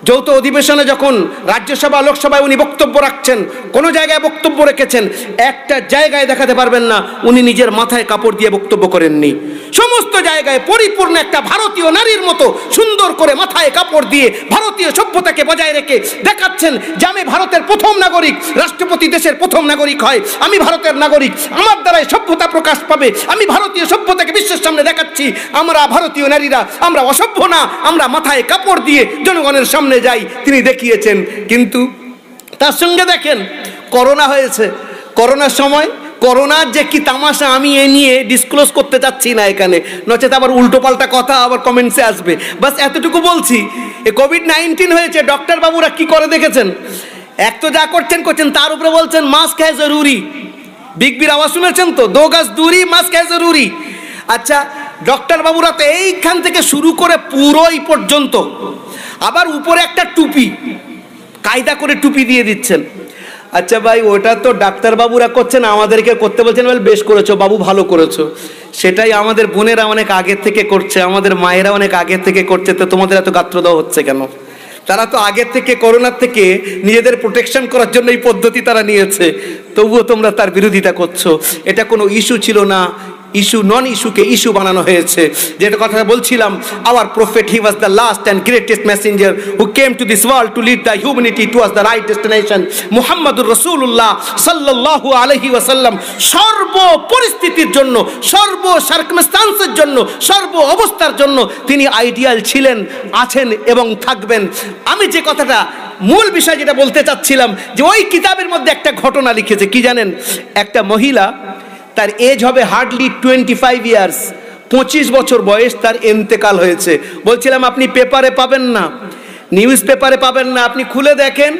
যৌথ অধিবেশনে যখন রাজ্যসভা লোকসভায় উনি বক্তব্য রাখছেন, কোনো জায়গায় বক্তব্য রেখেছেন, একটা জায়গায় দেখাতে পারবেন না উনি নিজের মাথায় কাপড় দিয়ে বক্তব্য করেননি। সমস্ত জায়গায় পরিপূর্ণ একটা ভারতীয় নারীর মতো সুন্দর করে মাথায় কাপড় দিয়ে ভারতীয় সভ্যতাকে বজায় রেখে দেখাচ্ছেন যে আমি ভারতের প্রথম নাগরিক। রাষ্ট্রপতি দেশের প্রথম নাগরিক হয়, আমি ভারতের নাগরিক, আমার দ্বারাই সভ্যতা প্রকাশ পাবে, আমি ভারতীয় সভ্যতাকে বিশ্বের সামনে দেখাচ্ছি। আমরা ভারতীয় নারীরা আমরা অসভ্য না, আমরা মাথায় কাপড় দিয়ে জনগণের সামনে যাই, তিনি দেখিয়েছেন। কিন্তু তার সঙ্গে দেখেন করোনা হয়েছে, করোনার সময় করোনার যে কি তামাশা, আমি এ নিয়ে ডিসক্লোজ করতে চাচ্ছি না এখানে, নচেত আবার উল্টোপাল্টা কথা আবার কমেন্টসে আসবে। বাস এতটুকু বলছি, এ কোভিড-19 হয়েছে, ডক্টর বাবুরা কি করে দেখেছেন? এক তো যা করছেন, তার উপরে বলছেন মাস্ক হ্যাঁ জরুরি। বিগ বির আওয়াজ শুনেছেন তো, 2 গজ দূরি, মাস্ক হ্যাঁ জরুরি। আচ্ছা, ডক্টর বাবুরা তো এইখান থেকে শুরু করে পুরো এই পর্যন্ত, আবার উপরে একটা টুপি, কায়দা করে টুপি দিয়ে দিচ্ছেন। আচ্ছা ভাই, ওটা তো ডাক্তারবাবুরা করছেন, আমাদেরকে করতে বলছেন, বলে বেশ করেছো বাবু, ভালো করেছো। সেটাই আমাদের বোনেরা অনেক আগের থেকে করছে, আমাদের মায়েরা অনেক আগের থেকে করছে, তো তোমাদের এত গাত্র দেওয়া হচ্ছে কেন? তারা তো আগের থেকে করোনার থেকে নিজেদের প্রোটেকশন করার জন্য এই পদ্ধতি তারা নিয়েছে, তবুও তোমরা তার বিরোধিতা করছো। এটা কোনো ইস্যু ছিল না, ইস্যু নন ইস্যুকে ইস্যু বানানো হয়েছে। যেটা কথা বলছিলাম, our prophet, he was the last and greatest messenger who came to this world to lead the humanity towards the right destination. মুহাম্মদুর রাসূলুল্লাহ সাল্লাল্লাহু আলাইহি ওয়াসাল্লাম সর্ব পরিস্থিতির জন্য, সর্ব সার্কামস্ট্যান্সের জন্য, সর্ব অবস্থার জন্য তিনি আইডিয়াল ছিলেন, আছেন এবং থাকবেন। আমি যে কথাটা মূল বিষয় যেটা বলতে চাচ্ছিলাম, যে ওই কিতাবের মধ্যে একটা ঘটনা লিখেছে, কি জানেন? একটা মহিলা, তার এজ হবে হার্ডলি 25 ইয়ার্স, 25 বছর বয়স, তার ইন্তেকাল হয়েছে। বলছিলাম আপনি পেপারে পাবেন না, নিউজ পেপারে পাবেন না। আপনি খুলে দেখেন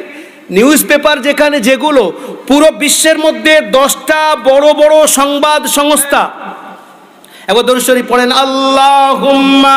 নিউজ পেপার, যেখানে যেগুলো পুরো বিশ্বের মধ্যে 10টা বড় বড় সংবাদ সংস্থা, এবার দরুদ শরীফ পড়েন, আল্লাহুম্মা